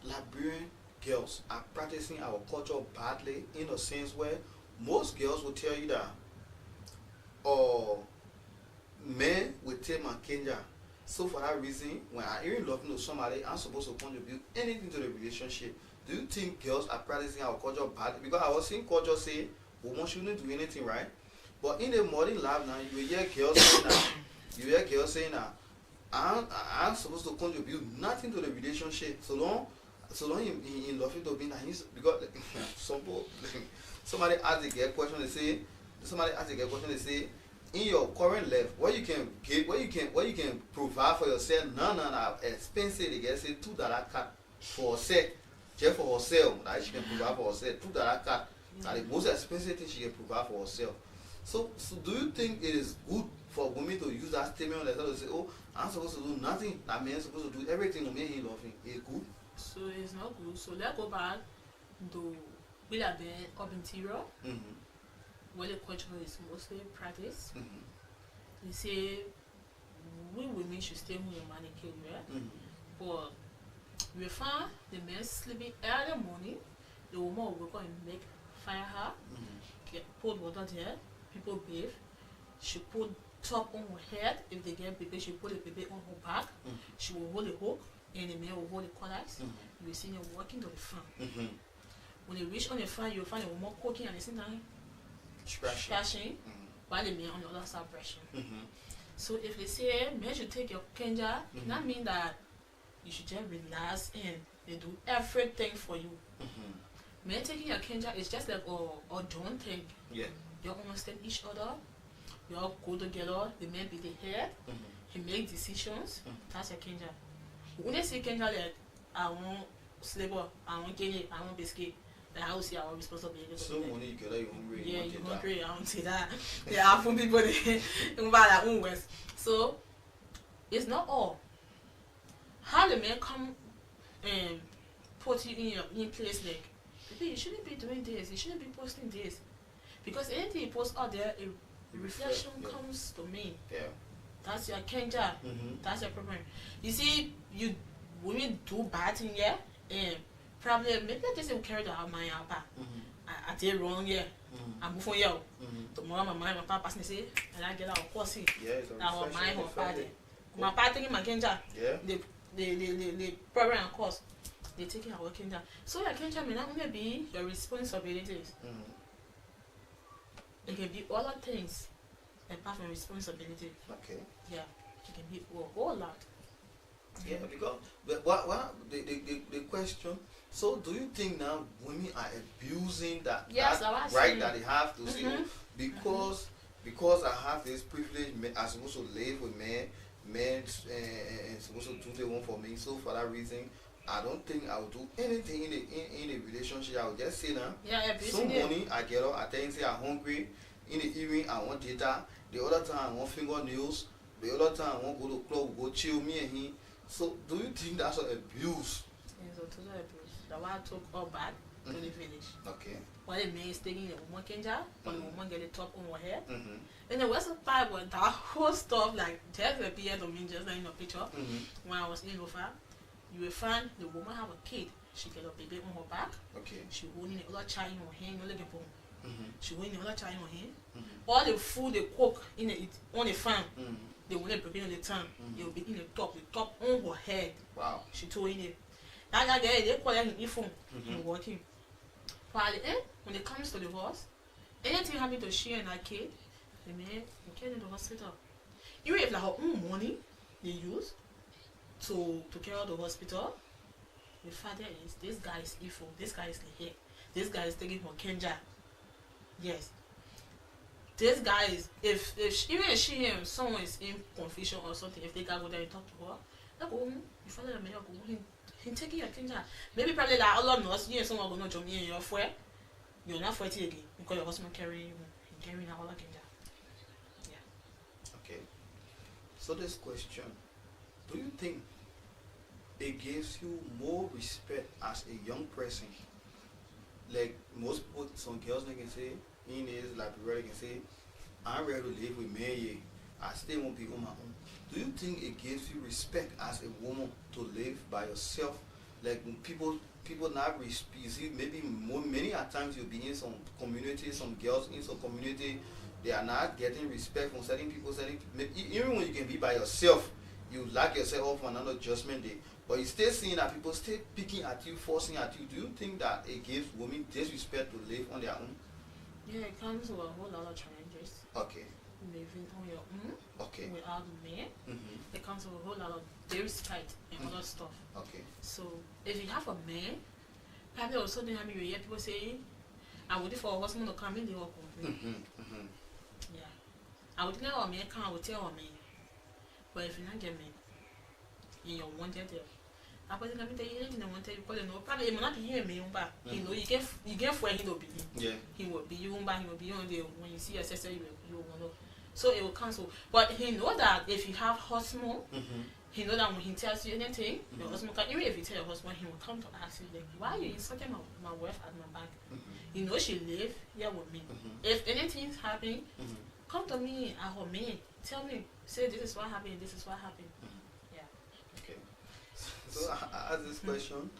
Liberian girls are practicing our culture badly in a sense where most girls will tell you that men will take my Kenya. So for that reason, when I even loving to somebody, I'm supposed to contribute anything to the relationship. Do you think girls are practicing our culture badly? Because I was seeing culture say women shouldn't do anything, right? But in the modern life now, you hear girls saying that I'm supposed to contribute nothing to the relationship. So long in loving to be nice, because somebody asked the girl question, they say in your current life, what you can give, what you can provide for yourself, no, expensive. They get say $2 cut for herself, just for herself, that she can provide for herself. $2 cut, that the most expensive thing she can provide for herself. So do you think it is good for women to use that statement like that to say, oh, I'm supposed to do nothing, that man is supposed to do everything to make him loving? It's good? So it's not good. So let's go back to we have been up interior. Where the culture is mostly practiced. They say we women should stay home and manage kids, right? But we find the men sleeping early morning, the woman will wake up and make fire her, put water there, people bathe. She put top on her head. If they get baby, she put the baby on her back. She will hold the hook and the man will hold the collars. You will see them walking to the farm. When they reach on the farm, you will find a woman cooking at the same time. Scratching, while the men on the other side brushing. So if they say men should take your Kenya, that means that you should just relax and they do everything for you. Men taking your Kenya is just like a don't thing. Yeah. You understand each other, you all go together, the man be the head, he make decisions, that's your Kenya. When they say Kenya, like I want slabber, I want Kenya, I want biscuit. The house here, our responsibility. So money you get that you hungry. Yeah, you hungry. I don't say that. Yeah, African people they buy their own ways. So it's not all. How the men come and put you in place like, baby, you shouldn't be doing this. You shouldn't be posting this, because anything you post out there, a reflection comes to me. Yeah. That's your Kenya. That's your problem. You see, you women do bad thing, yeah, and. Probably maybe I just will carry the mind out back. I did wrong, yeah. I move on here. Tomorrow my papa pass me say, and I get out course. Yeah, it's Now my home party. Cool. My party in my Kenja. Yeah. The program and course. They taking our Kenja. So your Kenja may not only be your responsibilities. It can be all the things apart from responsibility. Okay. Yeah. It can be a whole lot. Yeah, because what the question. So, do you think now women are abusing that, Yes, that right that they have to say, because I have this privilege, I'm supposed to live with men and supposed to do the one for me. So for that reason, I don't think I will do anything in a relationship. I will just say now. Yeah, Some morning I get up, I tell you say I'm hungry. In the evening I want data. The other time I want fingernails. The other time I want to go to club, go chill me and him. So do you think that's an abuse? It's a total abuse. The one took all back to the village. Okay. While the man is taking the woman Kenja, but the woman get the top on her head. And the Western Pipe was that whole stuff like just appeared to me just like in a picture. When I was in Lofa, you will find the woman have a kid. She get a baby on her back. Okay. She holding the other child in her hand, no leg bone. She holding the other child in her hand. All the food they cook in on the farm, they will not prepare on the time. They will be in the top on her head. Wow. She told in it. That guy they call him phone and working. But at the end, when it comes to divorce, anything happen to she and her kid, the man will get in the hospital. Even if like her own money they use to care of the hospital, the father is this guy is evil, this guy is the head, this guy is taking her Kenja. Yes. This guy is if even if she and someone is in confusion or something, if they can go there and talk to her, they go home, you follow the man, go home. He taking your Kenja. Maybe probably like all of us, you and someone gonna join me in your friend. You're not fighting again because your husband carrying all the Kenja. Yeah. Okay. So this question, do you think it gives you more respect as a young person? Like most people, some girls they can say, in is like they can say, I'm ready to live with me. I still won't be on my own. Do you think it gives you respect as a woman to live by yourself? Like when people not see maybe many at times you'll be in some community, some girls in some community, they are not getting respect from certain people. Even when you can be by yourself, you lock yourself off on another judgment day. But you still seeing that people still picking at you, forcing at you. Do you think that it gives women disrespect to live on their own? Yeah, it comes with a whole lot of challenges. Okay. Living on your own. Okay. Without men. It comes with a whole lot of disrespect and other stuff. Okay. So if you have a man, probably also then you hear people saying, I would for a husband to come in the work with me. Yeah. I would tell a man come, I would tell a man. But if you not get men, and you wanted there. I was going to tell you anything I want to tell you because no probably will not be here me but you know you get for him to be. Yeah. He will be you but he will be on there when you see your sister you will know. So it will cancel. But he know that if you have husband, he know that when he tells you anything, your husband can even if you tell your husband he will come to ask you like why are you insulting my wife at my back? You know she live here with me. If anything's happening, come to me at her man. Tell me, say this is what happened, this is what happened. So I asked this question.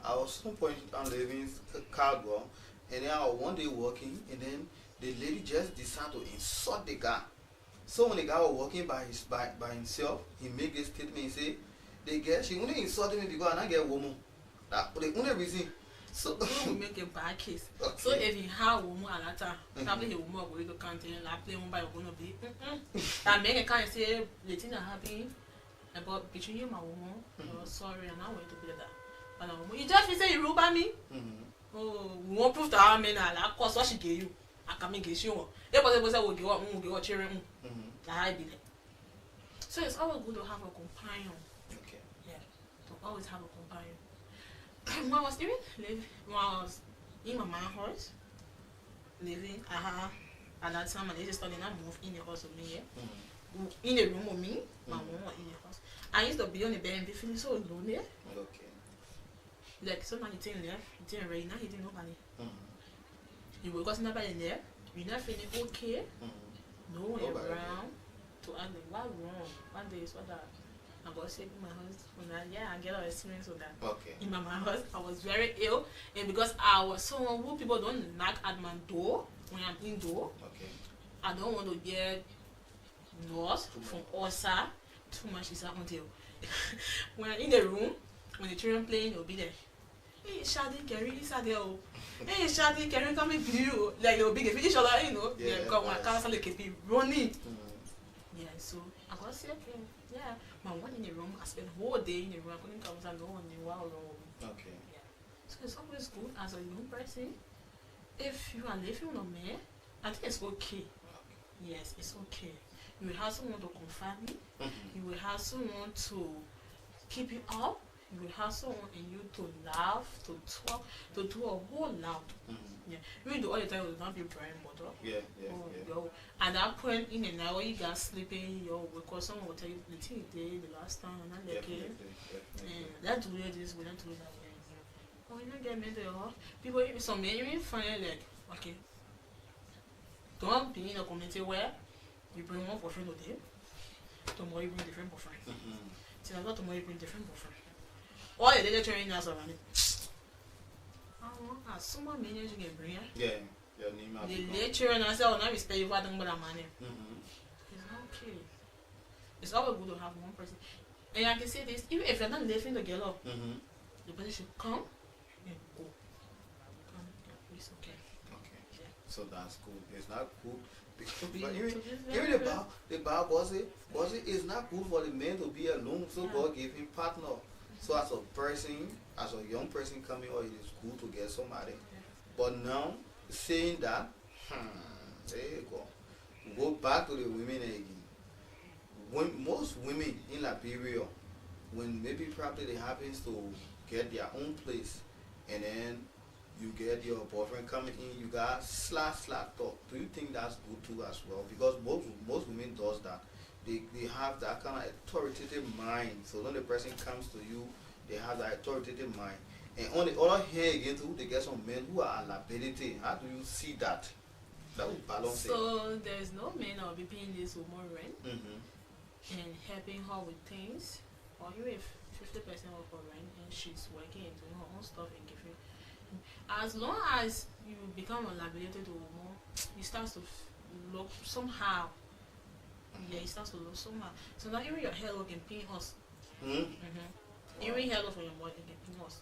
I was some point I'm living in Caldwell, and then I was one day walking, and then the lady just decided to insult the guy. So when the guy was walking by himself, he made this statement. He said, "The girl she only insulted me because I not get a woman. That the only reason." So we make a bad case. Okay. So if you have a woman at that time, probably a woman going to contain like play one by going to be. That make a kind of say the thing that happened. About between you and my woman, sorry, and I want to be that. But you just say you rob me. Oh, we won't prove to our men that course what she gave you. I can make it you. If was will give up cheering. I be there. So it's always good to have a companion. Okay. Yeah. To always have a companion. When I was in my mom's house, living at that time, I just started to move in the house with me. In the room with me, my mom was in the house. I used to be on the bed and be feeling so lonely. Okay. Like somebody didn't there, he didn't ready, now he didn't nobody. You wake up nobody there, you're not feeling okay. No one around to ask like what wrong? One day is what that I got sick in my house when I get our experience with that. Okay. In my house, I was very ill and because I was someone who people don't knock at my door when I'm indoor. Okay. I don't want to get noise from outside. Too much is happening. When I'm in the room, when the children playing, they'll be there. Hey, Shadi, Kerry, is that there? Hey, Shadi, Kerry, come with you. Like they'll be giving each other, you know. Yeah, They've got one council, they keep running. Mm. Yeah, so I got to say, okay, yeah. My one in the room, I spent the whole day in the room. I couldn't come and no one knew wow. Okay. Yeah. So it's always good as a young person. If you are living with a man, I think it's okay. Yes, it's okay. You will have someone to confide in. You will have someone to keep you up. You will have someone in you to laugh, to talk, to do a whole lot. Yeah. Even though all the time will not be brain butter. Yeah, yeah, Oh, yeah. yo, at that point in the night when you got sleeping, because someone will tell you the thing you did the last time and I like it. Let's do it this way, let's do it that way. Oh, you don't get me there, huh? People, some men even find it like, okay, don't be in a community where you bring one boyfriend today, tomorrow you bring different boyfriend. See, I got tomorrow you bring different boyfriend. All the little training us around it. As someone manage you can bring it. Yeah. Your name has The become- lecturer and I say, I will not respect you for that money. It's not okay. It's always good to have one person. And I can say this, even if you're not living together, the person should come and go. Come, yeah, it's okay. Okay. Yeah. So that's good. It's not good. To be- But to even be very the Bible was it is not good for the man to be alone, so Yeah. God gave him partner. So as a person, as a young person coming out, it is good to get somebody. But now saying that, there you go. Go back to the women again. When most women in Liberia, when maybe probably they happens to get their own place, and then you get your boyfriend coming in, you got slack talk. Do you think that's good too as well? Because most women does that. They have that kind of authoritative mind. So when the person comes to you, they have that authoritative mind. And on the other hand again too, they get some men who are liability. How do you see that? That would balance it. So there's no man that will be paying this woman rent Mm-hmm. and helping her with things, or even if 50% of her rent and she's working and doing her own stuff and giving. As long as you become a liability to a woman, it starts to look somehow. Yeah, it starts to look somehow. So now even your hair look can pay us. Even hair look for your body can pay us.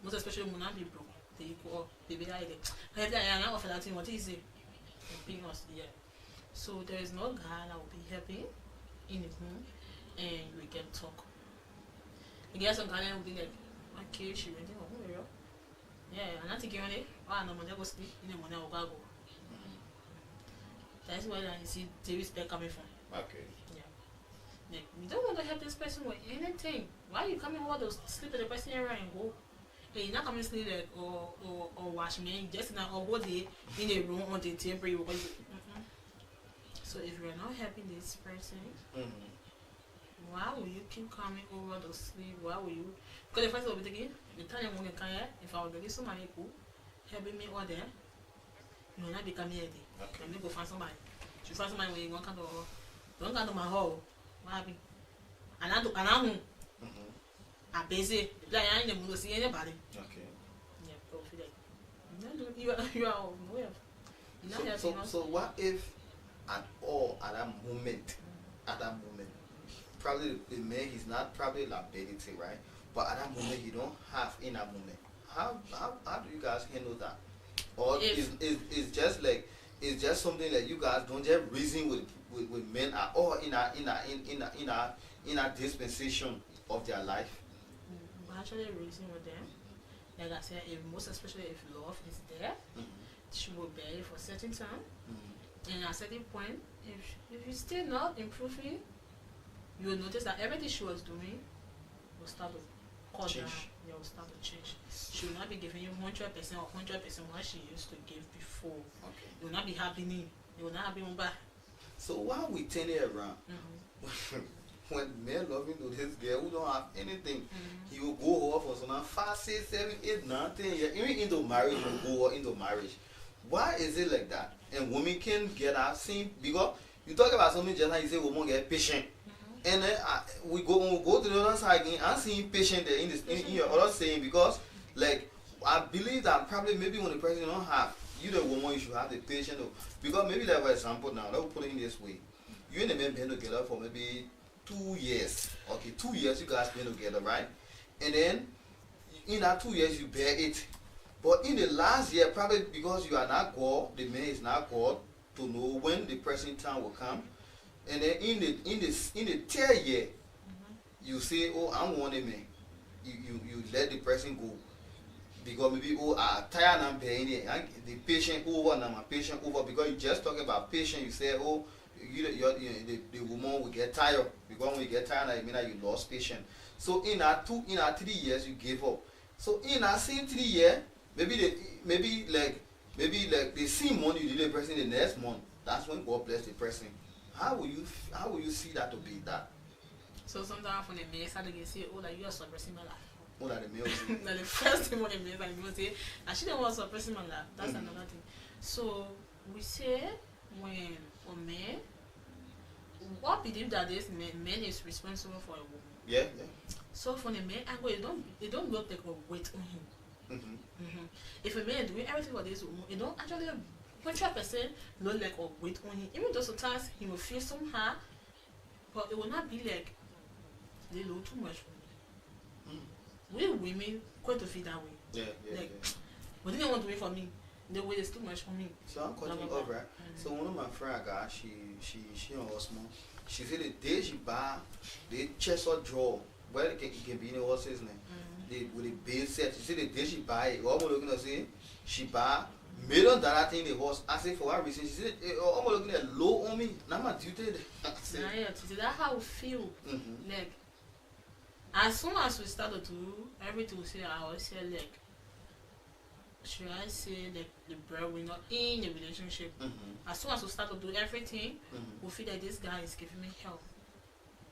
Most especially when I be broke, they go up, baby I get. I not offer that thing. What is it? Paying us, yeah. So there is no guy that will be happy in the home, and we can talk. I guess some guy will be like, okay, she went in home, yeah, and I think you're on it. Oh, no, money go sleep. In the morning, I'll go. That's where I see the respect coming from. Okay. Yeah. Like, we don't want to help this person with anything. Why are you coming over to sleep with the person here and go? Hey, you're not coming to sleep like, or wash me. Just now, or go there in the room on the table. So if you're not helping this person, why will you keep coming over to sleep? Why will you? Because the first will be thinking, the time I'm going to come here, if I will get somebody who helping me over there, you will not be coming here. Okay. Let me go find somebody. You find somebody when you don't come to my hall. What happened? And I'm busy. Like I ain't able to see anybody. Okay. Yeah, go for that. You are nowhere. You're not helping us. So what if at that moment, probably the man he's not probably liability, right? But at that moment he don't have in that moment. How do you guys handle that? Or is just like it's just something that you guys don't just reason with men at all in a dispensation of their life? We actually reason with them. Like I said, most especially if love is there, she will bear it for a certain time. And at a certain point, if you still not improving, you will notice that everything she was doing will start to cut down. Yeah, will start to change. She will not be giving you 100% or 100% what she used to give before. Okay. It will not be happening. It will not happen back. So why we turn it around? When men loving to this girl who don't have anything, he will go off for some 5, 6, 7, 8, 9, 10 years, even into marriage, will go into marriage. Why is it like that? And women can get out same because you talk about something just like you say women get patient. And then we go to the other side again. I'm seeing patient there in your other saying because like I believe that probably maybe when the person don't have you the woman, you should have the patience. Because maybe like for example now, let me put it in this way. You and the man been together for maybe 2 years. Okay, 2 years you guys been together, right? And then in that 2 years you bear it. But in the last year, probably because you are not God, the man is not God to know when the pressing time will come. And then in the third year, you say, oh, I'm one man. You let the person go. Because maybe, oh, I'm tired and I'm paying it. The patient over and I'm a patient over. Because you just talking about patient, you say, oh, the woman will get tired. Because when you get tired, I mean that you lost patient. So in our 3 years, you gave up. So in our same 3 years, maybe like the same month you did the person the next month. That's when God bless the person. How will you see that to be that? So sometimes when the man start to say, oh, like you are suppressing my life. Oh, that the male say. Like the first thing when the man like you say, I shouldn't want suppressing my life. That's another thing. So we say when a man, what believe that this man is responsible for a woman. Yeah. So for the man, it don't look like a weight on him. If a man doing everything for this woman, it don't actually 100% look like a weight on him. Even though sometimes he will feel somehow, but it will not be like they know too much. We women quite to feel that way. Yeah. But they don't want to wait for me. The way is too much for me. So I'm cutting off, right? So one of my friends I got, she on Osmo. She said the day she buy the chest or drawer, well it can be in the horse's name. With the base set. She said the day she buy it, what am I looking to say? She buy $1,000,000 thing the horse. I said for what reason? She said, oh, I'm looking at low on me. Now my duty. That's how we feel. Like as soon as we start to do everything, we say I always say like, should I say like the breadwinner in the relationship? As soon as we start to do everything, we feel that this guy is giving me help.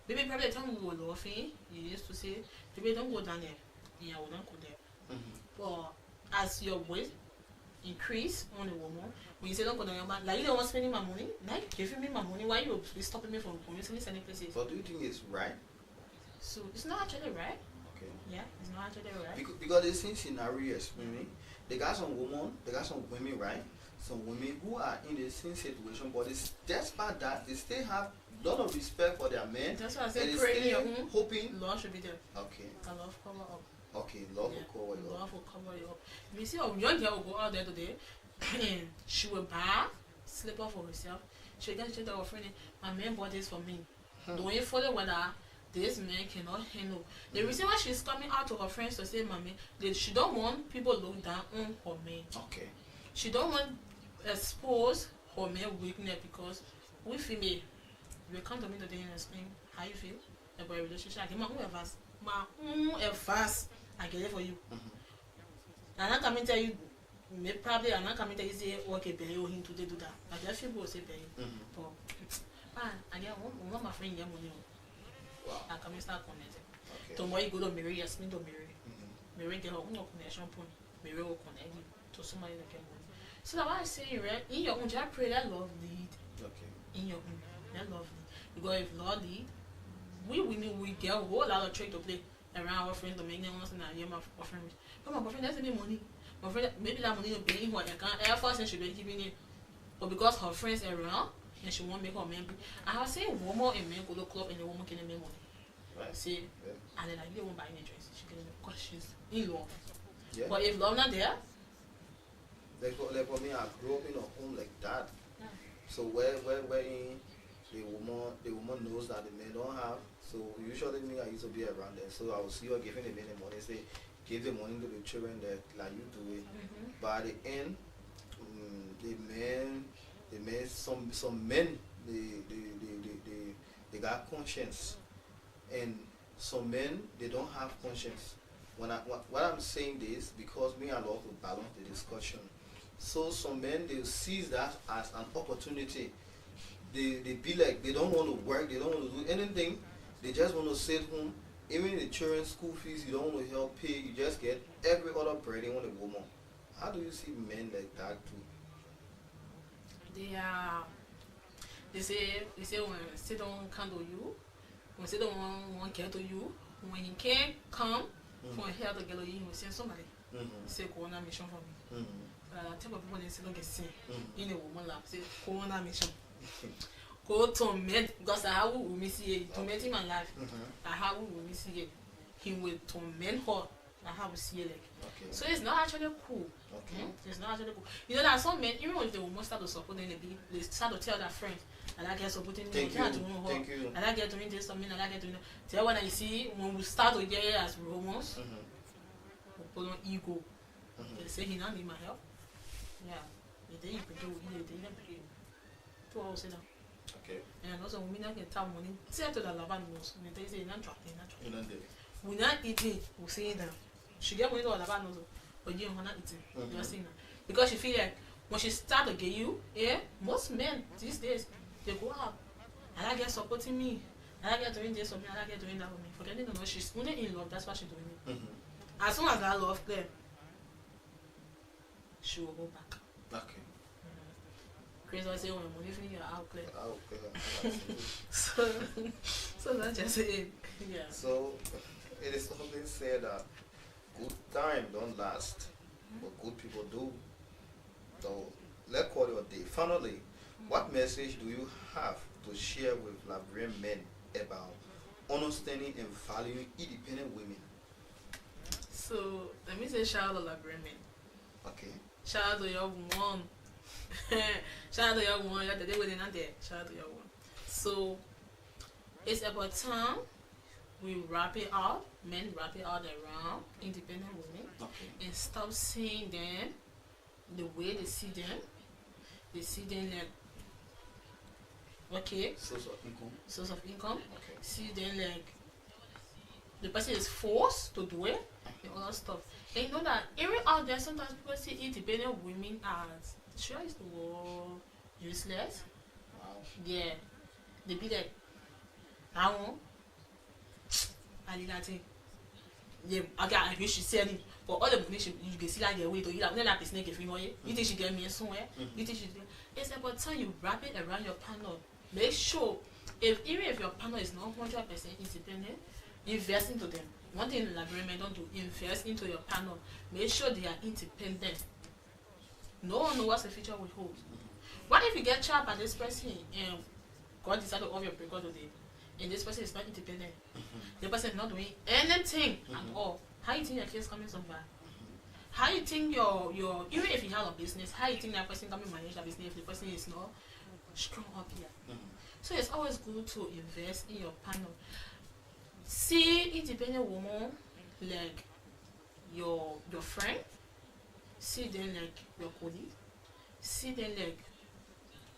Maybe probably the time we were laughing, you used to say, maybe don't go down there. Yeah, we don't go there. But as your weight increase on the woman, when you say don't go down your back, like you don't want spending my money, like giving me my money, why you stopping me from going to any places? But do you think it's right? So it's not actually right. Okay. Yeah, it's not actually right. Because the same scenario explaining, they got some women, right? Some women who are in the same situation, but it's despite that they still have a lot of respect for their men. That's why I say and pray in your still home. Hoping. Love should be there. Okay. And love cover up. Okay, love will cover you up. Love will cover you up. If you see a young girl will go out there today, and she will buy slipper for herself. She will get to her friend, my man bought this for me. Don't follow whether this man cannot handle. The reason why she's coming out to her friends to say, mommy, she don't want people to look down on her man. Okay. She don't want expose her man weakness because we female, you come to me today and explain how you feel about a relationship. I give my own advice. I get it for you. And I come and tell you, probably I'm not coming to tell you say, okay, pay him to do that. I just feel go say pay. But I get one my friend get money. Wow. I come and start connecting. Okay. Tomorrow you go to Mary, Yasmin to Mary. Mary get her own connection point. Mary will connect you to somebody that can money. So that's why I say, right, in your own, just pray that love lead. Okay. In your own, that love lead. Because if Lord lead, we women, we get a whole lot of trick to play around our friends to make them once and I hear my friend. But my boyfriend doesn't need money. My friend, maybe that money is paying her account. Air Force and she be giving it. But because her friends are around and she won't make her man. I have seen woman and man go to the club and the woman can make money. Right. See, Yeah. and then like you won't buy any dress. She can because she's in love. Yeah. But if love not there, Like for me, I grew up in a home like that. yeah. So where in the woman knows that the men don't have. So usually me, I used to be around there. So I will see her giving the men the money. Say, give the money to the children that like you do it. But at the end, the men, some men, they got conscience, and some men they don't have conscience. What I'm saying this because me and love to balance the discussion. So some men they seize that as an opportunity. They be like they don't want to work, they don't want to do anything. They just want to sit home. Even the children's school fees, you don't want to help pay. You just get every other burden on a woman. How do you see men like that too? They say when sit don't come to you, when sit don't want care to you, when he can't come, From here to get you send somebody. Mm-hmm. Say corona mission for me. Type of people they say don't get seen Mm-hmm. in a woman lap. Say corona mission. Go to men because I have who me see it to meet him alive. I have who me see it. He will torment her. I have to see it like. Okay. So it's not actually cool. Okay. It's not actually cool. You know that some men, even if the woman start to support them, they start to tell their friends, and I get supporting me. Thank you. And I get doing this something, and I get doing that. Tell when I see when we start to get it as romance, we put on ego. They say he not need my help. Yeah. They didn't pay. They didn't pay. 2 hours later. Okay. And also when we not get time money, say to the laban knows. They say not drop, not drop. You know that. We not eating. We say that. She get money to the laban knows. But you not eating. You are seeing that. Because she feel like when she start to get you, most men these days they go out. And I get supporting me. And I get doing this for me. And I get doing that for me. Forgetting to know she's only in love. That's why she's doing it. As soon as that love clear, she will go back. Okay. Chris will say, "Oh, money for you out clear." Okay. So that's just it. Yeah. So it is often said that good time don't last, but good people do. So let's call your day. Finally, what message do you have to share with Liberian men about understanding and valuing independent women? So let me say shout out to Liberian men. Okay. Shout out to your mom. Shout out to your mom. You're the day within and there. Shout out to your mom. So it's about time we wrap it out. Men wrap it out around independent women. Okay. And stop seeing them the way they see them. They see them like okay, Source of income. source of income. Okay. See them like the person is forced to do it and all that stuff. And you know that even out there sometimes people see independent women as choice the world useless. Wow. Yeah. They be like I won't I did that thing. Yeah, I wish she said it. But all the money you can see like your way to you like that person get free money. You think she get me somewhere? You think she it's about time you wrap it around your partner. Make sure even if your partner is not 100% independent, invest into them. One thing Liberian men don't do, invest into your partner. Make sure they are independent. No one knows what the future will hold. What if you get trapped by this person and God decided to off your breakup today and this person is not independent? The person is not doing anything at all. How you think your case coming so far? How you think your even if you have a business, how you think that person coming manage that business if the person is not strong up here? So it's always good to invest in your partner. See independent woman like your friend. See them like your colleague. See them like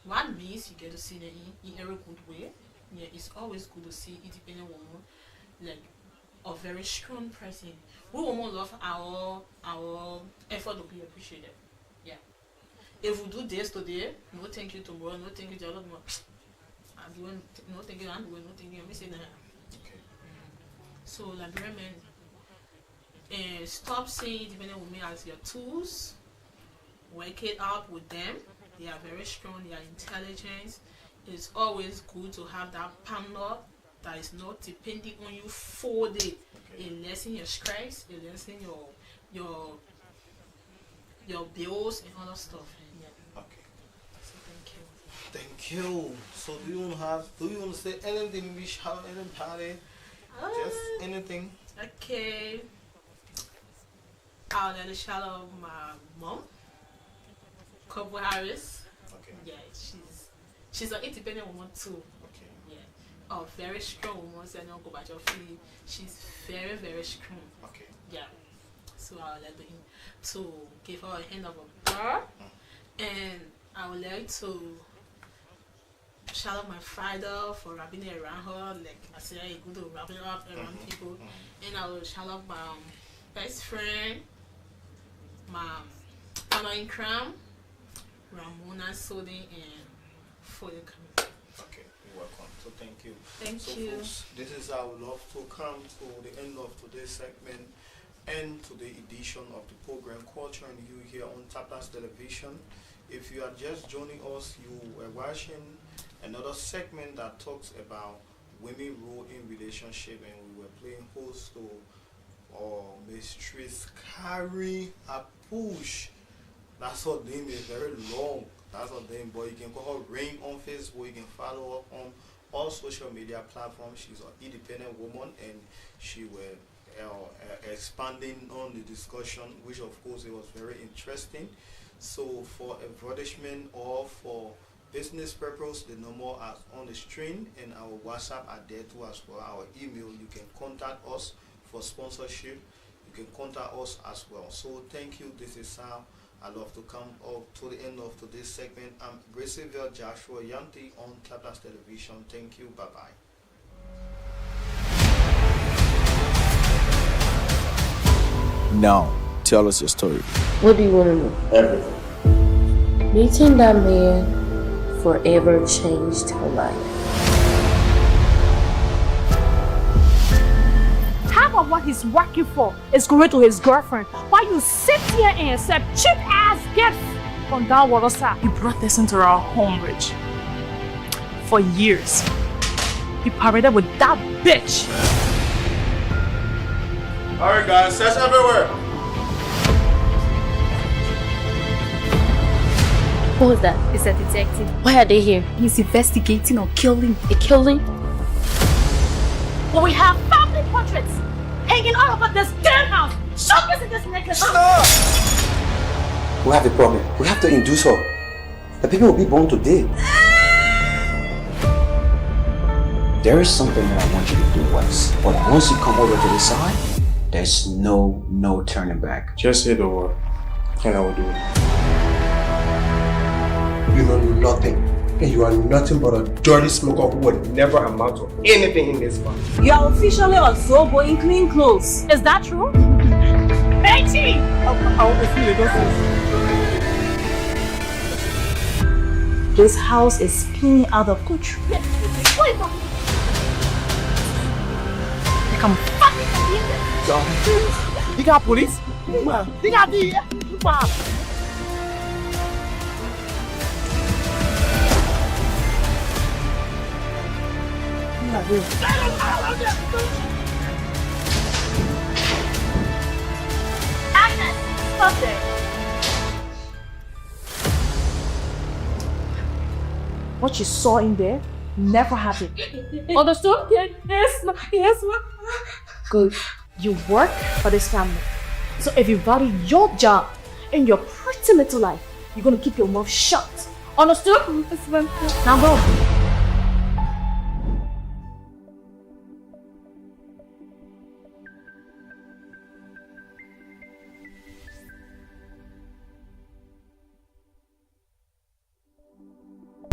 what means you get to see them in a very good way. Yeah, it's always good to see independent woman like a very strong person. We women love our effort to be appreciated. Yeah. If we do this today, no thank you tomorrow, no thank you the other month. I'm doing no thank you, I'm doing no thank you. I'm missing that. Okay. So Liberian men, stop seeing independent women as your tools. Work it out with them. They are very strong. They are intelligent. It's always good to have that partner that is not depending on you for the it lessen your stress, it lessen your bills and other stuff. Yeah. Okay. So Thank you. So do you want to say anything? We shout anybody? Just anything. Okay. I'll let a shout out my mom, Couple Harris. Okay. Yeah, she's an independent woman too. Okay. Yeah. A very strong woman, so I don't go back your feet. She's very, very strong. Okay. Yeah. So I would like to give her a hand of applause. And I would like to shout out my father for wrapping it around her. Like I said, it's good to wrap it up around people. And I will shout out my best friend, my partner in crime, Ramona Sodi, and for the community. Okay, you're welcome. So thank you. Thank you. Folks, this is how we love to come to the end of today's segment and to the edition of the program Culture and You here on Tapas Television. If you are just joining us, you were watching another segment that talks about women role in relationship, and we were playing host to or Mistress Carrie Apush. That's her name, is very long. That's her name, but you can call her Ring on Facebook. You can follow her on all social media platforms. She's an independent woman, and she will expanding on the discussion, which of course it was very interesting. So for advertisement or for business purpose, the number are on the screen, and our WhatsApp are there too as well. Our email, you can contact us for sponsorship. You can contact us as well. So thank you. This is Sam. I love to come up to the end of today's segment. I'm Roosevelt Nyeantee on Tapas Television. Thank you. Bye bye. Now, tell us your story. What do you want to know? Everything. Meeting that man forever changed her life. Half of what he's working for is going to his girlfriend, while you sit here and accept cheap-ass gifts from that water side. He brought this into our home, Rich. For years. He paraded with that bitch. Alright guys, search everywhere. Who was that? He's a detective. Why are they here? He's investigating a killing. A killing? But we have family portraits hanging all over this damn house. Show us in this necklace. We have a problem. We have to induce her. The baby will be born today. There is something that I want you to do once. But once you come over to this side, there's no turning back. Just say the word, and I will do it. You know nothing. And you are nothing but a dirty smoker who would never amount to anything in this farm. You are officially on Zobo in clean clothes. Is that true? Betty! This house is spinning out of control. Come fucking You got police? You got the Agnes, stop there. What you saw in there never happened. Understood? Yes, ma. Good. You work for this family. So if you value your job and your pretty little life, you're gonna keep your mouth shut. Understood? Now go.